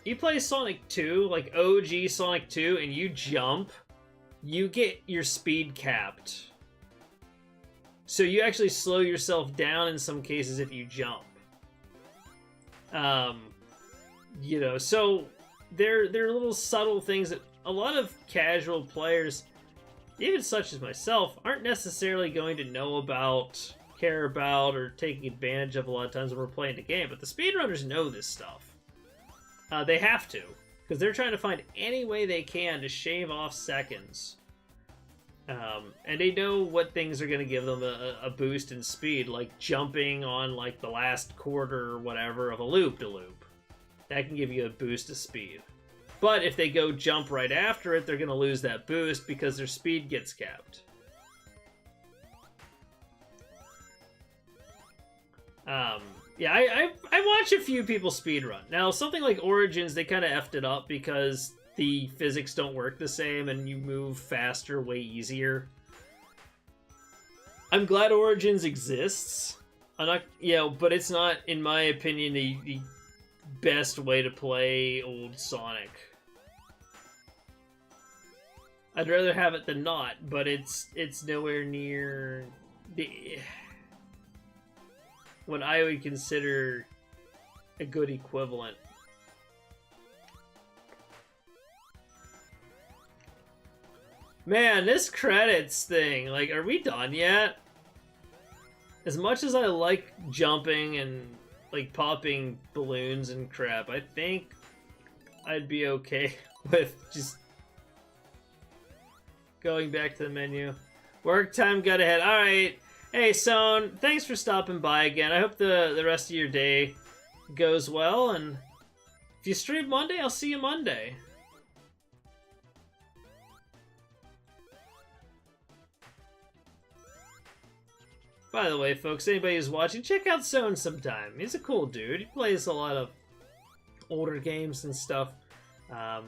you play Sonic 2, like OG Sonic 2, and you jump, you get your speed capped. So you actually slow yourself down in some cases if you jump. You know, so there are little subtle things that a lot of casual players, even such as myself, aren't necessarily going to know about care about or taking advantage of a lot of times when we're playing the game. But the speedrunners know this stuff. They have to, because they're trying to find any way they can to shave off seconds. And they know what things are going to give them a boost in speed, like jumping on like the last quarter or whatever of a loop-de-loop. That can give you a boost of speed. But if they go jump right after it, they're going to lose that boost because their speed gets capped. Yeah, I watch a few people speedrun. Now, something like Origins, they kind of effed it up because the physics don't work the same and you move faster way easier. I'm glad Origins exists. I'm not, but it's not, in my opinion, the best way to play old Sonic. I'd rather have it than not, but it's nowhere near the what I would consider a good equivalent. Man, this credits thing, like, are we done yet? As much as I like jumping and, like, popping balloons and crap, I think I'd be okay with just going back to the menu. Work time got ahead. Alright. Hey, Son, thanks for stopping by again. I hope the rest of your day goes well, and if you stream Monday, I'll see you Monday. By the way, folks, anybody who's watching, check out Son sometime. He's a cool dude. He plays a lot of older games and stuff. A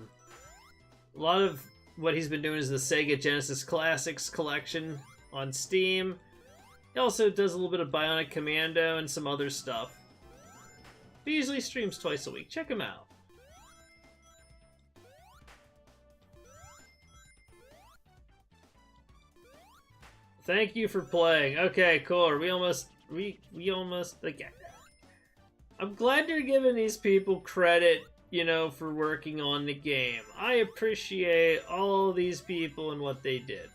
lot of what he's been doing is the Sega Genesis Classics collection on Steam. He also does a little bit of Bionic Commando and some other stuff. He usually streams twice a week. Check him out. Thank you for playing. Okay, cool. Are we almost... We almost... Like, I'm glad you're giving these people credit, for working on the game. I appreciate all these people and what they did.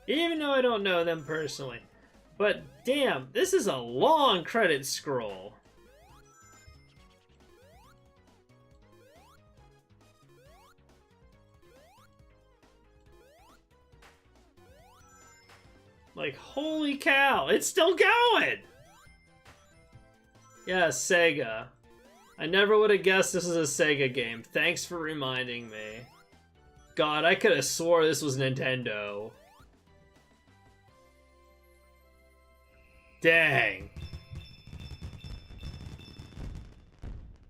Even though I don't know them personally. But damn, this is a long credit scroll. Like, holy cow, it's still going! Yeah, Sega. I never would have guessed this was a Sega game. Thanks for reminding me. God, I could have swore this was Nintendo. Dang.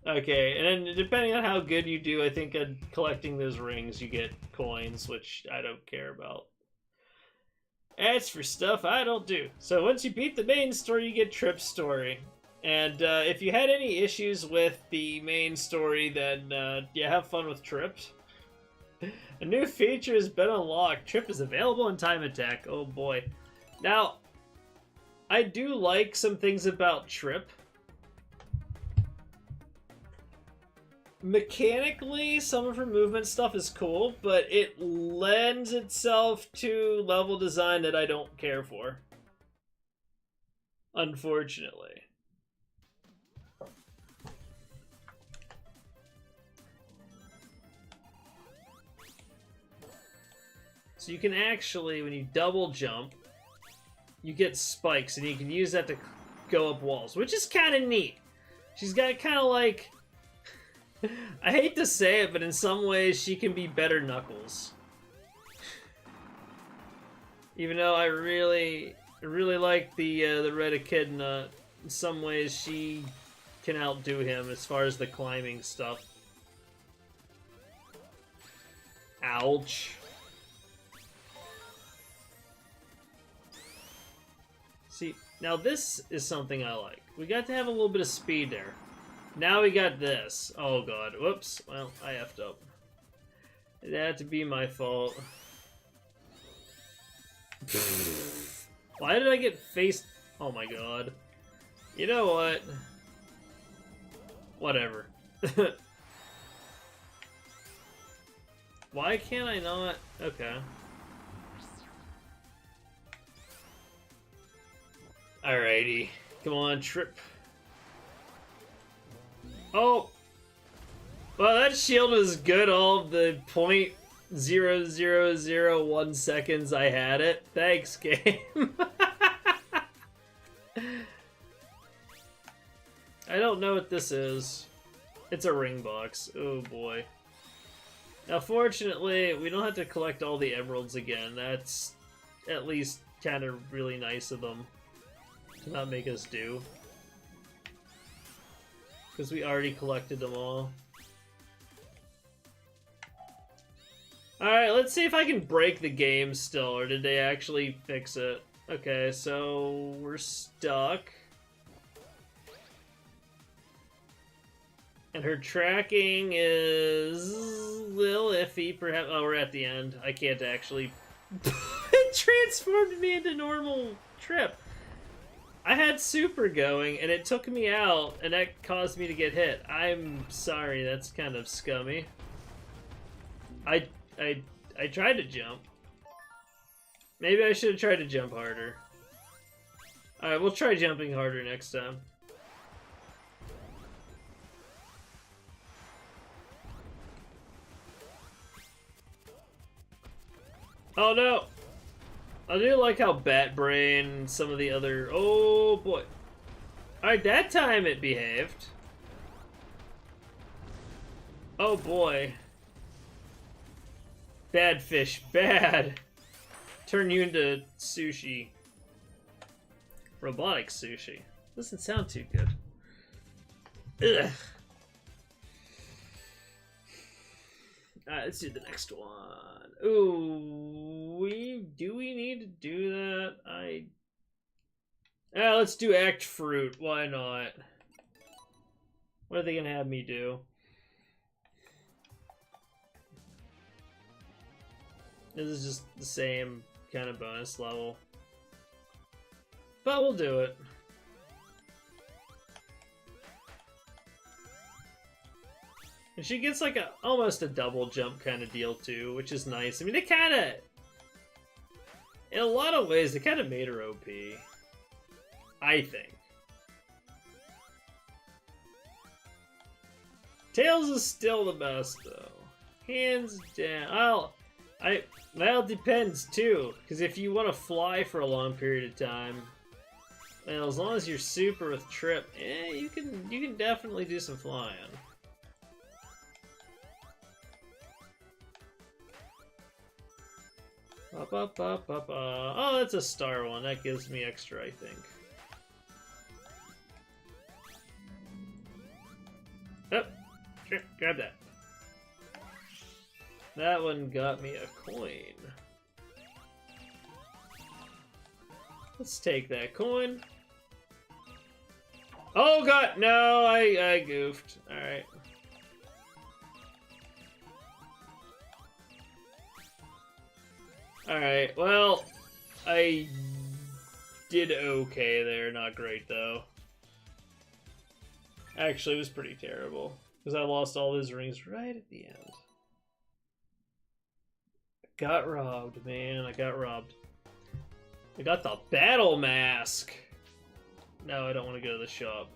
Okay, and then depending on how good you do, I think collecting those rings you get coins, which I don't care about. That's for stuff I don't do. So once you beat the main story, you get Trip's story. And if you had any issues with the main story, then have fun with Trip. A new feature has been unlocked. Trip is available in Time Attack. Oh boy. Now, I do like some things about Trip. Mechanically, some of her movement stuff is cool, but it lends itself to level design that I don't care for. Unfortunately. So you can actually, when you double jump, you get spikes, and you can use that to go up walls, which is kind of neat. She's got kind of like... I hate to say it, but in some ways she can be better Knuckles. Even though I really like the Red Echidna, in some ways she can outdo him as far as the climbing stuff. Ouch. See, now this is something I like. We got to have a little bit of speed there. Now we got this. Oh god. Whoops. Well, I effed up. It had to be my fault. Why did I get faced? Oh my god. You know what? Whatever. Why can't I not? Okay. Alrighty. Come on, trip. Oh! Well, that shield was good all of the 0.0001 seconds I had it. Thanks, game. I don't know what this is. It's a ring box. Oh boy. Now, fortunately, we don't have to collect all the emeralds again. That's at least kind of really nice of them to not make us do. Because we already collected them all. Alright, let's see if I can break the game still, or did they actually fix it? Okay, so we're stuck. And her tracking is a little iffy, perhaps. Oh, we're at the end. I can't actually... It transformed me into normal Trip. I had super going, and it took me out, and that caused me to get hit. I'm sorry, that's kind of scummy. I tried to jump. Maybe I should have tried to jump harder. Alright, we'll try jumping harder next time. Oh no! I do like how Bat Brain and some of the other... Oh boy. Alright, that time it behaved. Oh boy. Bad fish, bad. Turn you into sushi. Robotic sushi. Doesn't sound too good. Ugh. Alright, let's do the next one. Ooh, do we need to do that? Let's do Act Fruit. Why not? What are they gonna have me do? This is just the same kind of bonus level. But we'll do it. And she gets like almost a double jump kind of deal too, which is nice. I mean, they kind of, in a lot of ways, they kind of made her OP. I think. Tails is still the best though, hands down. Well, it depends too, because if you want to fly for a long period of time, well, as long as you're super with Trip, you can definitely do some flying. Oh, that's a star one. That gives me extra, I think. Oh, sure, grab that. That one got me a coin. Let's take that coin. Oh god, no, I goofed. Alright. Alright, well, I did okay there. Not great, though. Actually, it was pretty terrible. Because I lost all those rings right at the end. Got robbed, man. I got robbed. I got the battle mask. No, I don't want to go to the shop.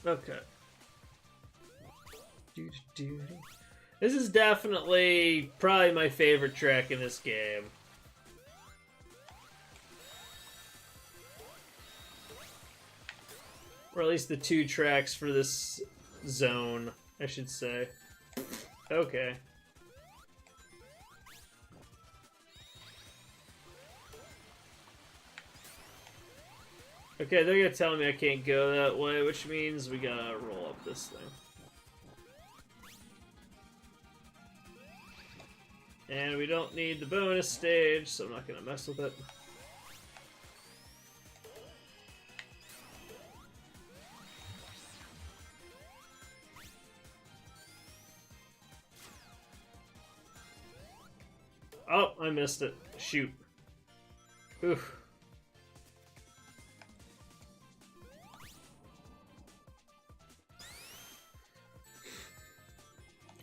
Okay. This is definitely probably my favorite track in this game. Or at least the two tracks for this zone, I should say. Okay. Okay, they're gonna tell me I can't go that way, which means we gotta roll up this thing. And we don't need the bonus stage, so I'm not gonna mess with it. Oh, I missed it. Shoot. Oof.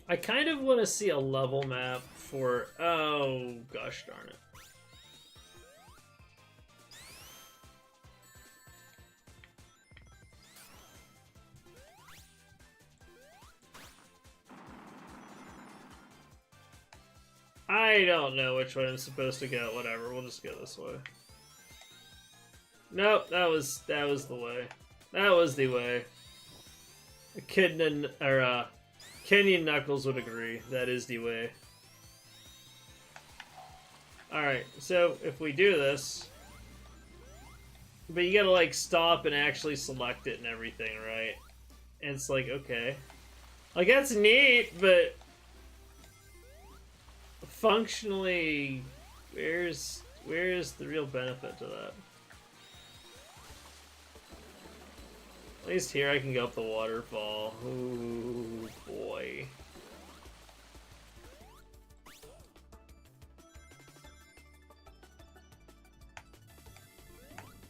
I kind of want to see a level map for... Oh, gosh darn it. I don't know which way I'm supposed to go. Whatever, we'll just go this way. Nope, that was the way. That was the way. Kenyan Knuckles would agree. That is the way. Alright, so if we do this... But you gotta, like, stop and actually select it and everything, right? And it's like, okay. Like, that's neat, but... Functionally, where's the real benefit to that? At least here I can go up the waterfall. Ooh, boy.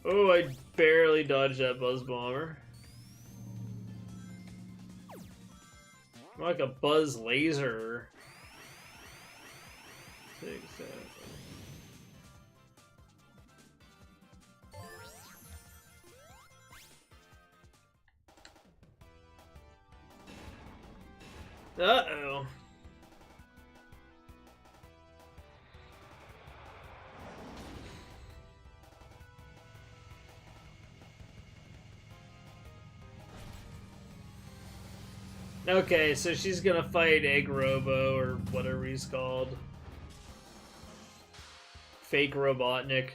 Oh, I barely dodged that buzz bomber. More like a buzz laser. Exactly. Uh-oh. Okay, so she's gonna fight Egg Robo, or whatever he's called. Fake Robotnik.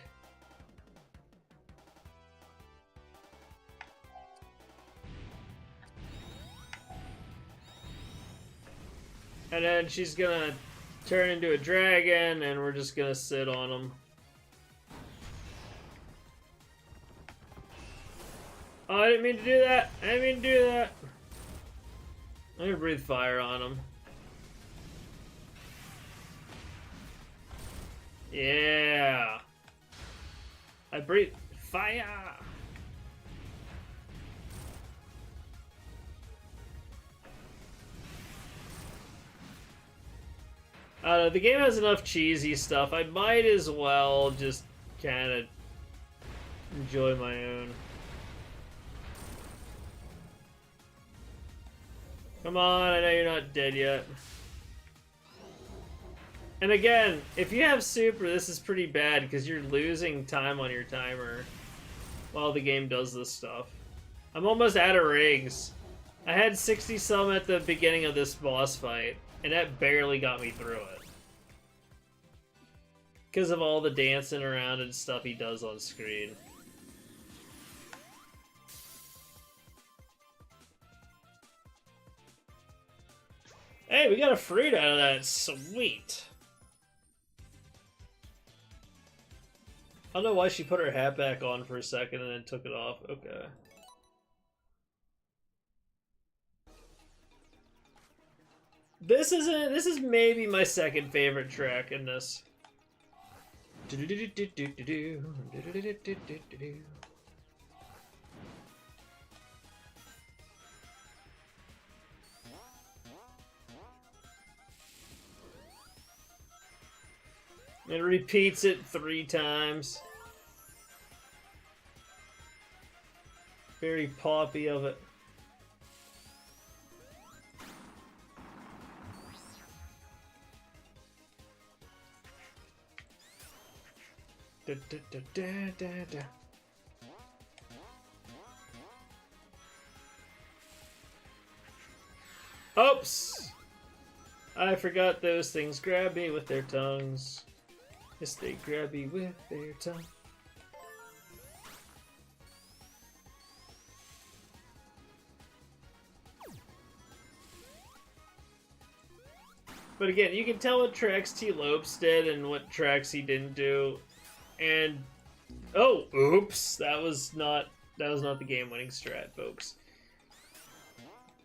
And then she's gonna turn into a dragon, and we're just gonna sit on him. Oh, I didn't mean to do that! I didn't mean to do that! I'm gonna breathe fire on him. Yeah! I breathe fire! I don't know, the game has enough cheesy stuff. I might as well just kind of enjoy my own. Come on, I know you're not dead yet. And again, if you have super, this is pretty bad because you're losing time on your timer while the game does this stuff. I'm almost out of rings. I had 60 some at the beginning of this boss fight, and that barely got me through it. Because of all the dancing around and stuff he does on screen. Hey, we got a fruit out of that. Sweet. I don't know why she put her hat back on for a second and then took it off. Okay. This is maybe my second favorite track in this. It repeats it 3 times. Very poppy of it. Da, da, da, da, da, da. Oops! I forgot those things grab me with their tongues. Yes, they grab me with their tongue. But again, you can tell what tracks T. Lopes did and what tracks he didn't do. And oh, oops, that was not the game-winning strat, folks.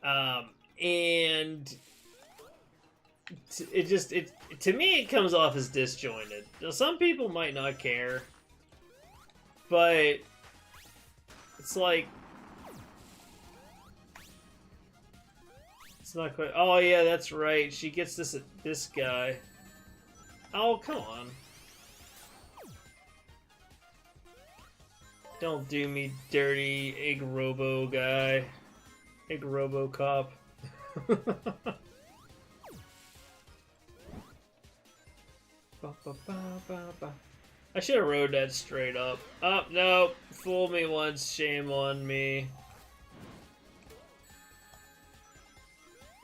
And to me it comes off as disjointed. Now, some people might not care, but it's like It's not quite. Oh yeah, that's right. She gets this guy. Oh, come on. Don't do me dirty, Egg Robo guy. Egg Robo Cop. I should have rode that straight up. Oh, no. Fool me once, shame on me.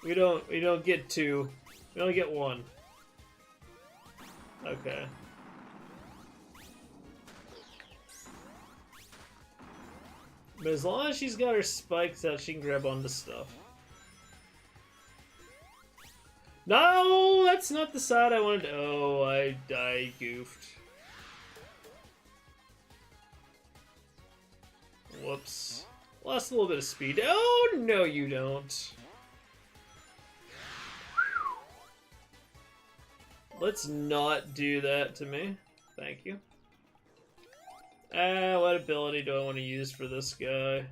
We don't get two. We only get one. Okay. But as long as she's got her spikes out, she can grab onto stuff. No, that's not the side I wanted to. Oh, I goofed. Whoops. Lost a little bit of speed. Oh, no, you don't. Let's not do that to me. Thank you. What ability do I want to use for this guy?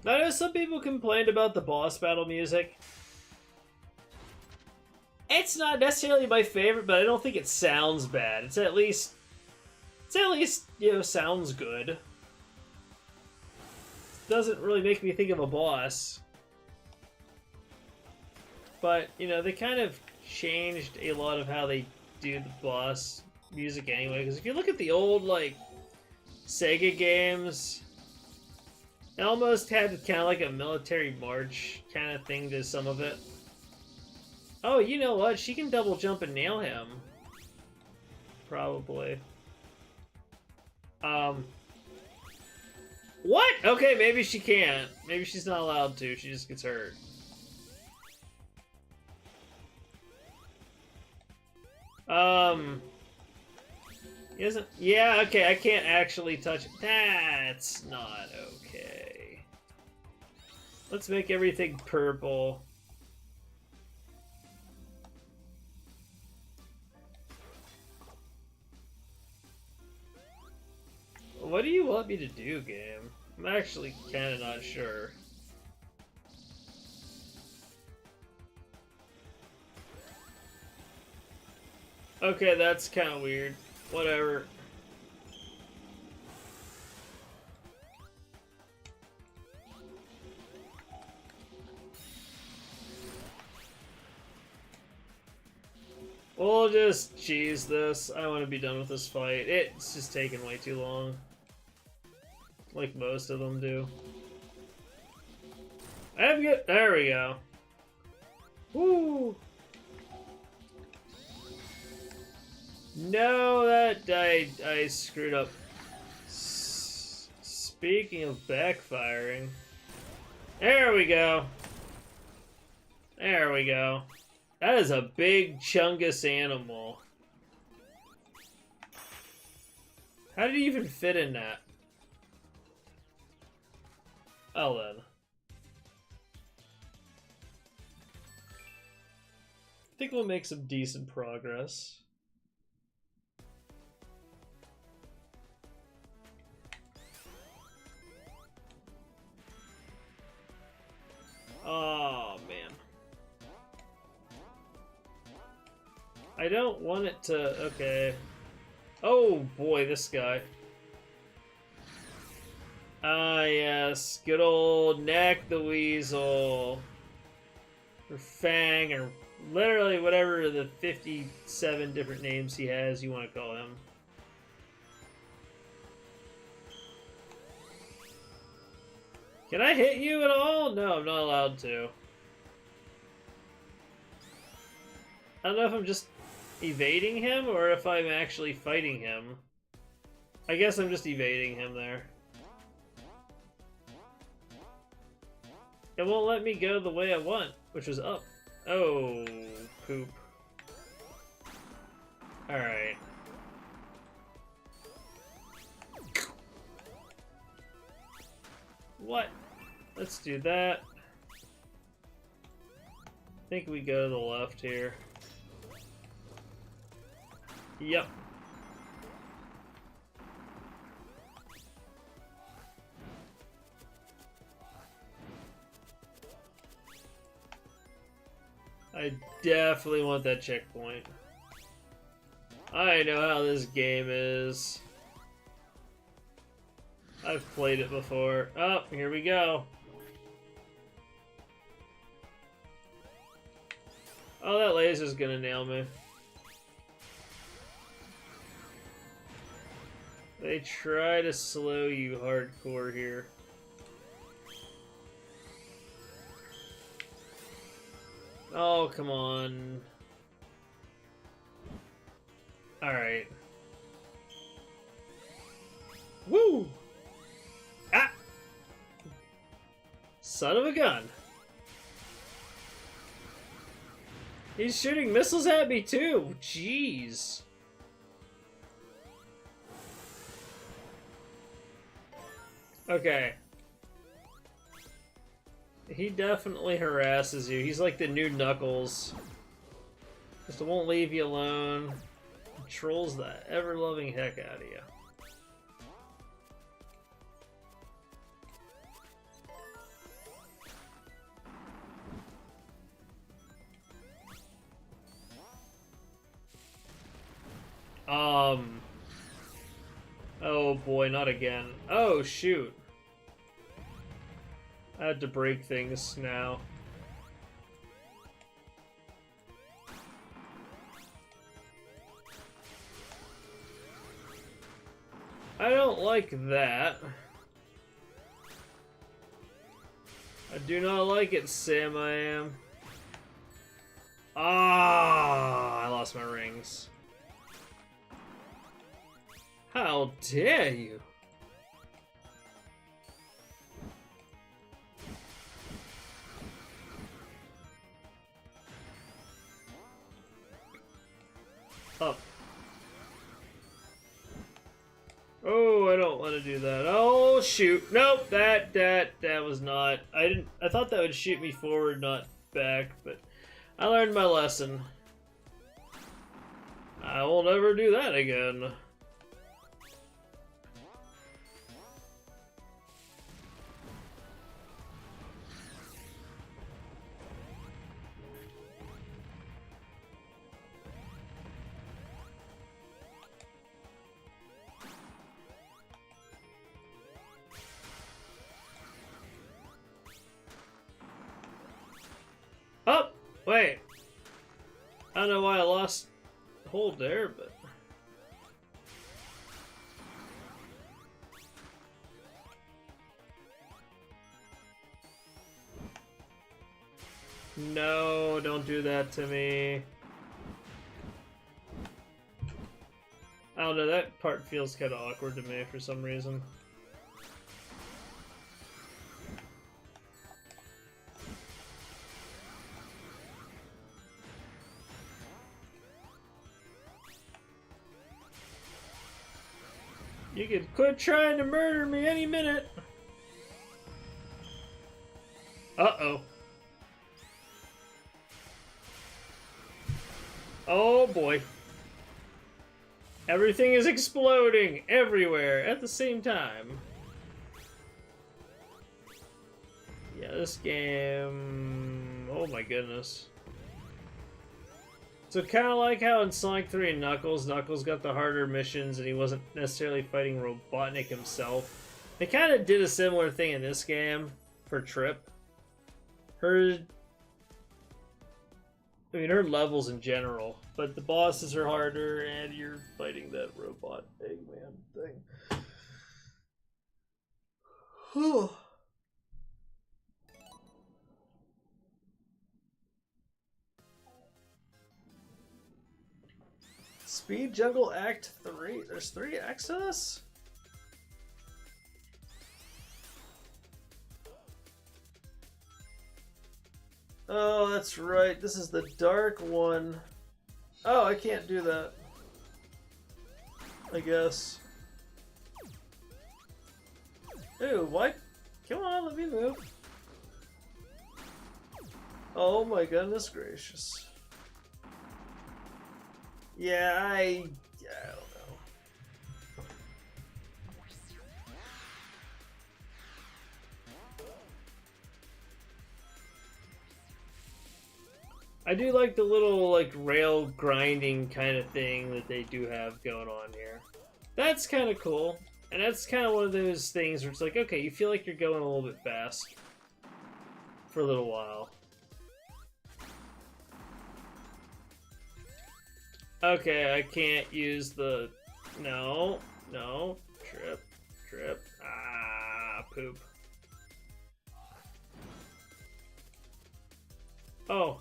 I know some people complained about the boss battle music. It's not necessarily my favorite, but I don't think it sounds bad. It's at least, you know, sounds good. Doesn't really make me think of a boss. But, you know, they kind of changed a lot of how they do the boss music anyway. Because if you look at the old, like, Sega games, it almost had kind of like a military march kind of thing to some of it. Oh, you know what? She can double jump and nail him. Probably. What? Okay, maybe she can't. Maybe she's not allowed to. She just gets hurt. He isn't. Yeah, okay, I can't actually touch it. That's not okay. Let's make everything purple. What do you want me to do, game? I'm actually kind of not sure. Okay, that's kind of weird. Whatever. We'll just cheese this. I want to be done with this fight. It's just taking way too long. Like most of them do. I'm good. There we go. Woo! No, that I screwed up. Speaking of backfiring, there we go. There we go. That is a big chungus animal. How did he even fit in that? Oh then. I think we'll make some decent progress. Oh, man. I don't want it to... Okay. Oh, boy, this guy. Ah, yes. Good old Neck the Weasel. Or Fang, or literally whatever the 57 different names he has you want to call him. Can I hit you at all? No, I'm not allowed to. I don't know if I'm just evading him or if I'm actually fighting him. I guess I'm just evading him there. It won't let me go the way I want, which was up. Oh, poop. Alright. What? Let's do that. I think we go to the left here. Yep. I definitely want that checkpoint. I know how this game is. I've played it before. Oh, here we go. Oh, that laser's gonna nail me. They try to slow you hardcore here. Oh, come on. Alright. Woo! Ah! Son of a gun. He's shooting missiles at me too. Jeez. Okay. He definitely harasses you. He's like the new Knuckles. Just won't leave you alone. Controls the ever-loving heck out of you. Oh boy, not again. Oh shoot. I had to break things now. I don't like that. I do not like it, Sam. I am. Ah, I lost my rings. How dare you? Up. Oh, I don't want to do that. Oh shoot! Nope, that was not. I thought that would shoot me forward, not back. But I learned my lesson. I will never do that again. Oh, wait. I don't know why I lost hold there, but... No, don't do that to me. I don't know, that part feels kind of awkward to me for some reason. You could quit trying to murder me any minute. Uh-oh. Oh boy. Everything is exploding everywhere at the same time. Yeah, this game... Oh my goodness. So kind of like how in Sonic 3 and Knuckles got the harder missions and he wasn't necessarily fighting Robotnik himself. They kind of did a similar thing in this game for Trip. Her levels in general, but the bosses are harder and you're fighting that robot Eggman thing. Whew. Speed Jungle Act 3. There's 3 acts to this? Oh, that's right. This is the dark one. Oh, I can't do that. I guess. Ew, what? Come on, let me move. Oh my goodness gracious. Yeah, I don't know. I do like the little like rail grinding kind of thing that they do have going on here. That's kind of cool. And that's kind of one of those things where it's like, okay, you feel like you're going a little bit fast for a little while. Okay, I can't use the... No, no. Trip, trip. Ah, poop. Oh.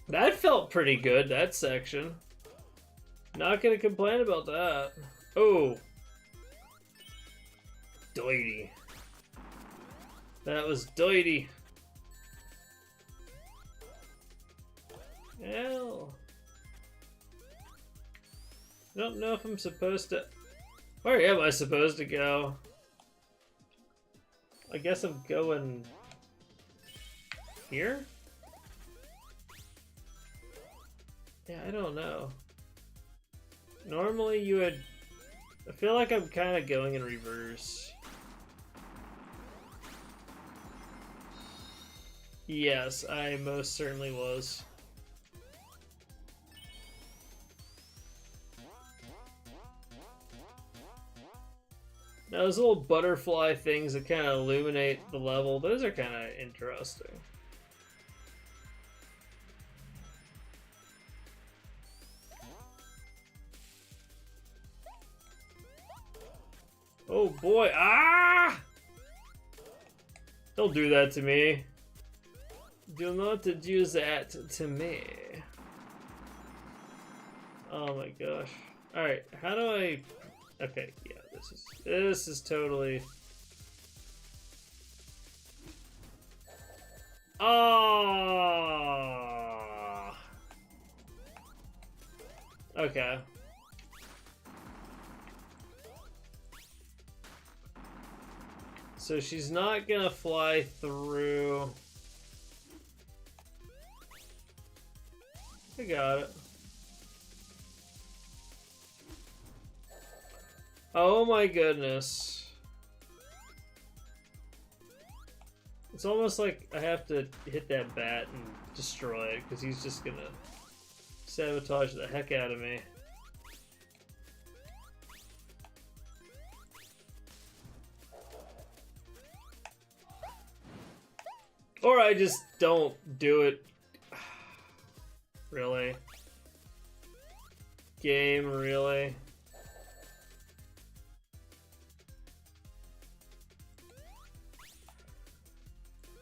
That felt pretty good, that section. Not gonna complain about that. Oh. Doity. That was doity. Hell. I don't know if I'm supposed to... Where am I supposed to go? I guess I'm going... here? Yeah, I don't know. Normally you would... I feel like I'm kind of going in reverse. Yes, I most certainly was. Now those little butterfly things that kind of illuminate the level, those are kind of interesting. Oh boy, ah! Don't do that to me. Do not do that to me. Oh my gosh. Alright, how do I... Okay, yeah, this is totally... Oh! Okay. So she's not gonna fly through. I got it. Oh my goodness. It's almost like I have to hit that bat and destroy it, because he's just gonna sabotage the heck out of me. Or I just don't do it. Really? Game, really?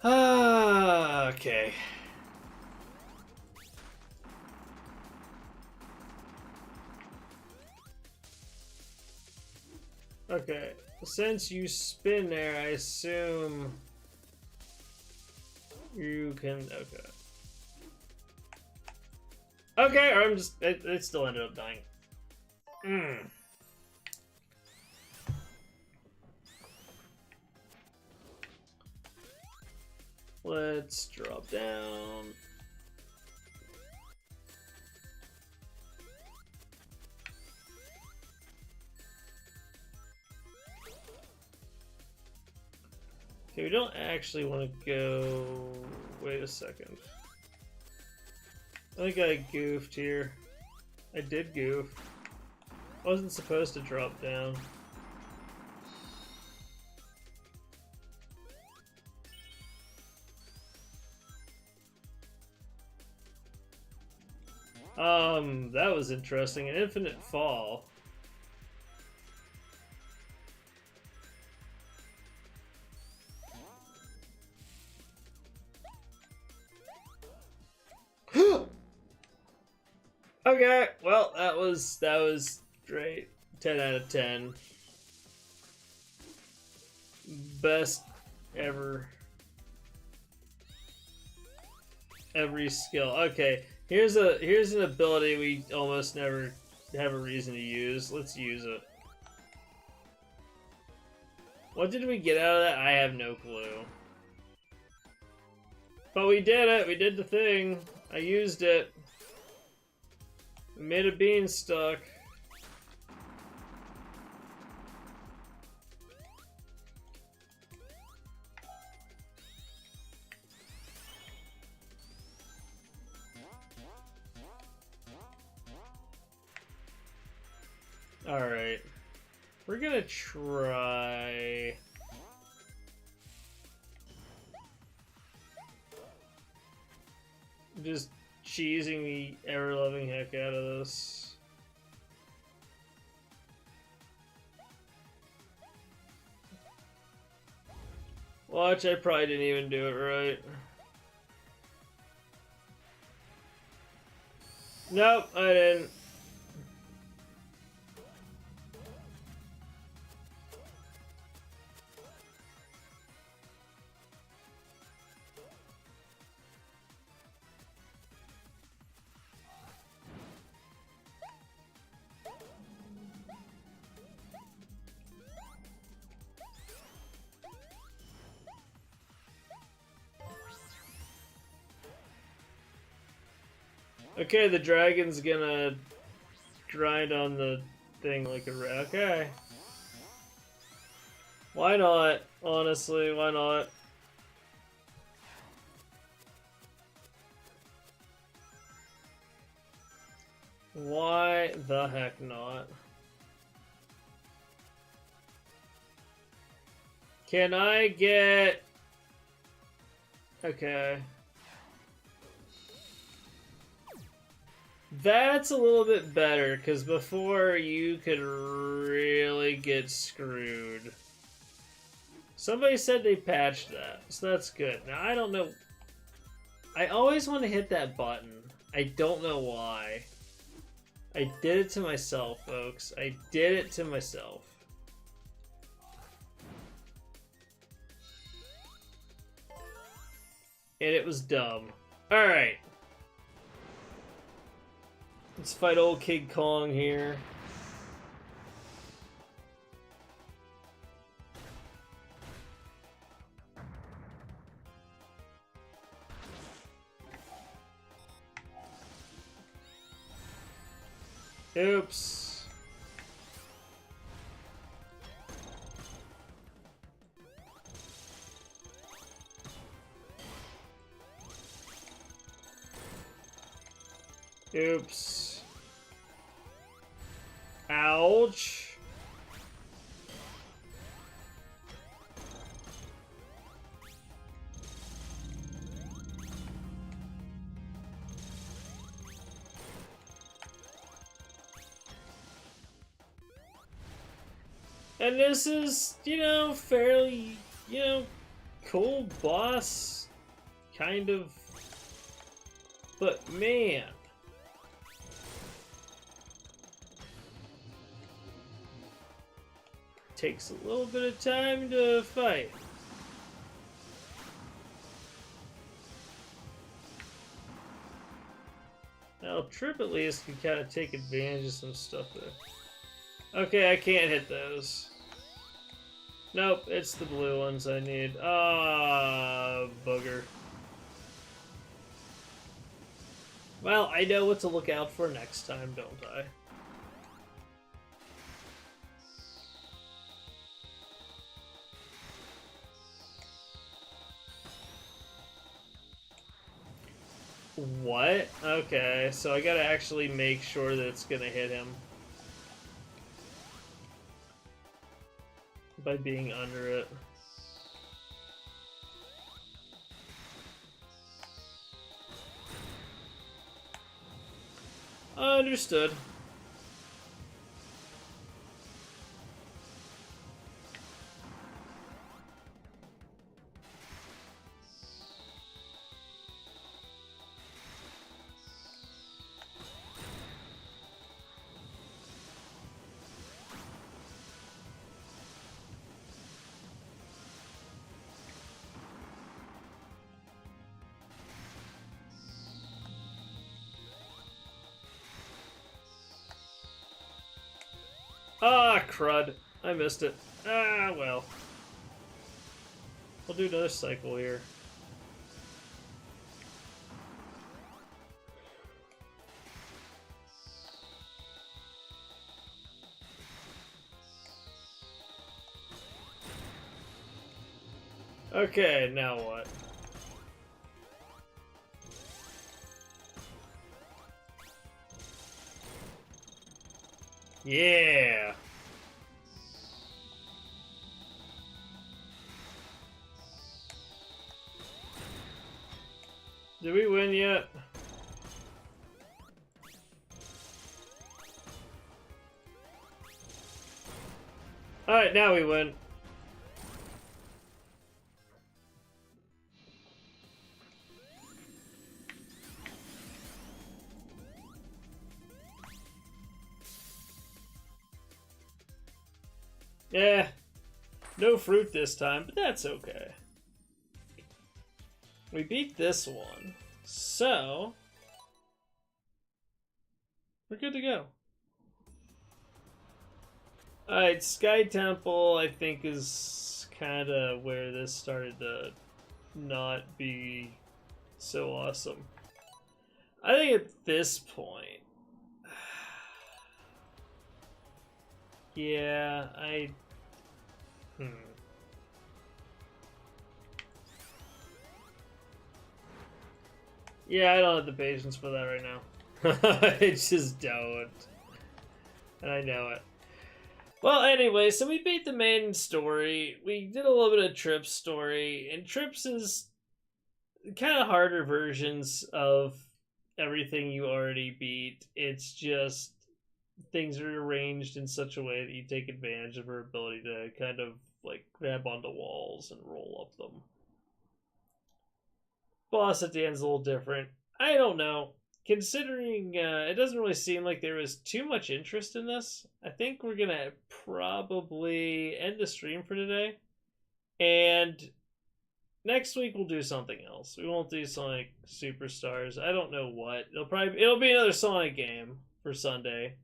Ah, okay. Okay, since you spin there, I assume you can, okay. Okay, or I'm just, it still ended up dying. Let's drop down. Okay, we don't actually want to go... Wait a second. I think I goofed here. I did goof. Wasn't supposed to drop down. That was interesting. An infinite fall. Okay, well, that was great. 10 out of 10. Best ever. Every skill. Okay, here's an ability we almost never have a reason to use. Let's use it. What did we get out of that? I have no clue. But we did it. We did the thing. I used it. We made a beanstalk. Alright. We're gonna try... just cheesing the ever-loving heck out of this. Watch, I probably didn't even do it right. Nope, I didn't. Okay, the dragon's gonna grind on the thing like a rat. Okay. Why not? Honestly, why not? Why the heck not? Can I get... Okay. That's a little bit better, because before you could really get screwed. Somebody said they patched that, so that's good. Now, I don't know. I always want to hit that button. I don't know why. I did it to myself, folks. I did it to myself. And it was dumb. Alright. Let's fight old King Kong here. Oops. Oops. Ouch. And this is, you know, fairly, you know, cool boss, kind of, but man. Takes a little bit of time to fight. Now, Trip at least can kind of take advantage of some stuff there. Okay, I can't hit those. Nope, it's the blue ones I need. Ah, booger. Well, I know what to look out for next time, don't I? What? Okay, so I gotta actually make sure that it's gonna hit him. By being under it. Understood. Ah, crud. I missed it. Ah, well. We'll do another cycle here. Okay, now what? Yeah. Did we win yet? Alright, now we win. Yeah, no fruit this time, but that's okay. We beat this one, so we're good to go. Alright, Sky Temple, I think, is kind of where this started to not be so awesome. I think at this point, yeah, yeah, I don't have the patience for that right now. I just don't. And I know it. Well, anyway, so we beat the main story. We did a little bit of Trips' story, and Trips is kind of harder versions of everything you already beat. It's just things are arranged in such a way that you take advantage of her ability to kind of like grab onto walls and roll up them. Boss at the end's a little different. I don't know. Considering it doesn't really seem like there was too much interest in this, I think we're gonna probably end the stream for today. And next week we'll do something else. We won't do Sonic Superstars. I don't know what. It'll be another Sonic game for Sunday.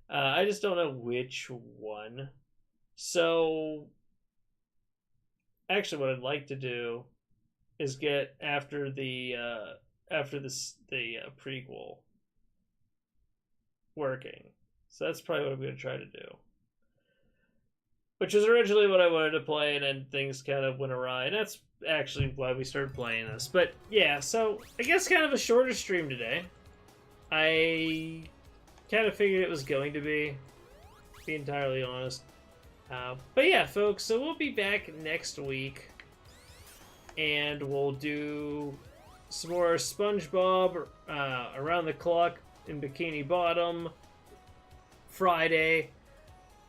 I just don't know which one. So actually what I'd like to do is get after the prequel working. So that's probably what I'm going to try to do. Which was originally what I wanted to play, and then things kind of went awry. And that's actually why we started playing this. But yeah, so I guess kind of a shorter stream today. I kind of figured it was going to be entirely honest. But yeah, folks, so we'll be back next week. And we'll do some more SpongeBob around the clock in Bikini Bottom. Friday.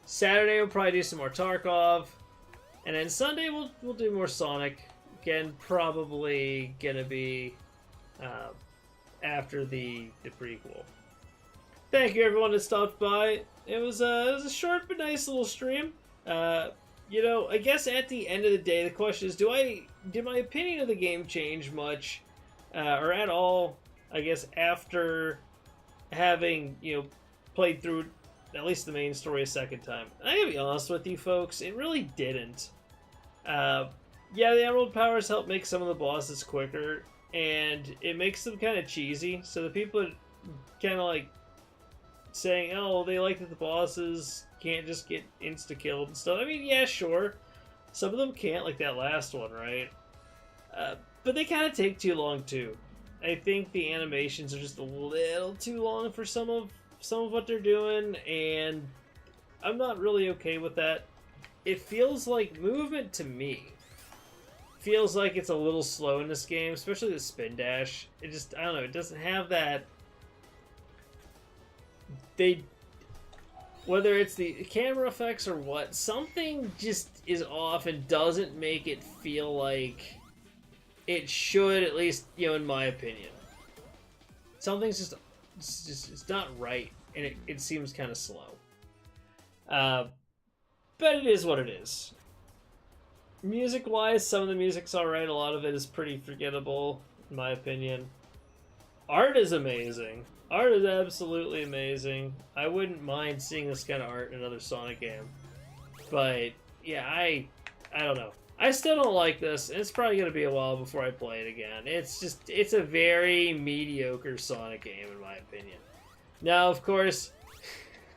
Saturday we'll probably do some more Tarkov. And then Sunday we'll do more Sonic. Again, probably gonna be after the prequel. Thank you everyone that stopped by. It was a short but nice little stream. You know, I guess at the end of the day, the question is, did my opinion of the game change much, or at all? I guess after having played through at least the main story a second time. And I gotta be honest with you, folks, it really didn't. Yeah, the Emerald powers help make some of the bosses quicker, and it makes them kind of cheesy. So the people that kind of like saying, oh, they like that the bosses can't just get insta-killed and stuff. I mean, yeah, sure. Some of them can't, like that last one, right? But they kind of take too long, too. I think the animations are just a little too long for some of what they're doing, and I'm not really okay with that. It feels like movement to me. Feels like it's a little slow in this game, especially the spin dash. It just, I don't know, it doesn't have that. Whether it's the camera effects or what, something just is off and doesn't make it feel like it should, at least, in my opinion. Something's just it's not right, and it seems kind of slow. But it is what it is. Music-wise, some of the music's alright, a lot of it is pretty forgettable, in my opinion. Art is amazing. Art is absolutely amazing. I wouldn't mind seeing this kind of art in another Sonic game. But, yeah, I don't know. I still don't like this. It's probably going to be a while before I play it again. It's a very mediocre Sonic game, in my opinion. Now, of course,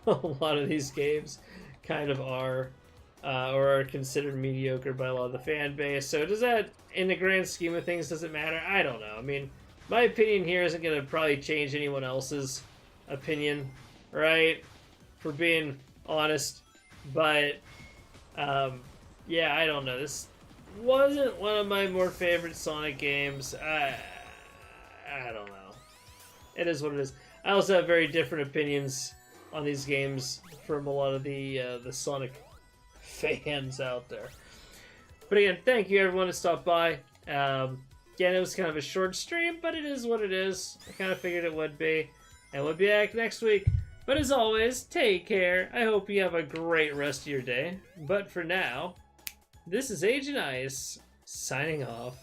a lot of these games kind of are, or are considered mediocre by a lot of the fan base. So does that, in the grand scheme of things, does it matter? I don't know. I mean, my opinion here isn't going to probably change anyone else's opinion, right? for being honest. But yeah, I don't know. This wasn't one of my more favorite Sonic games. I don't know. It is what it is. I also have very different opinions on these games from a lot of the Sonic fans out there. But again, thank you everyone who stopped by. Again, it was kind of a short stream, but it is what it is. I kind of figured it would be. And we'll be back next week. But as always, take care. I hope you have a great rest of your day. But for now, this is Agent Ice, signing off.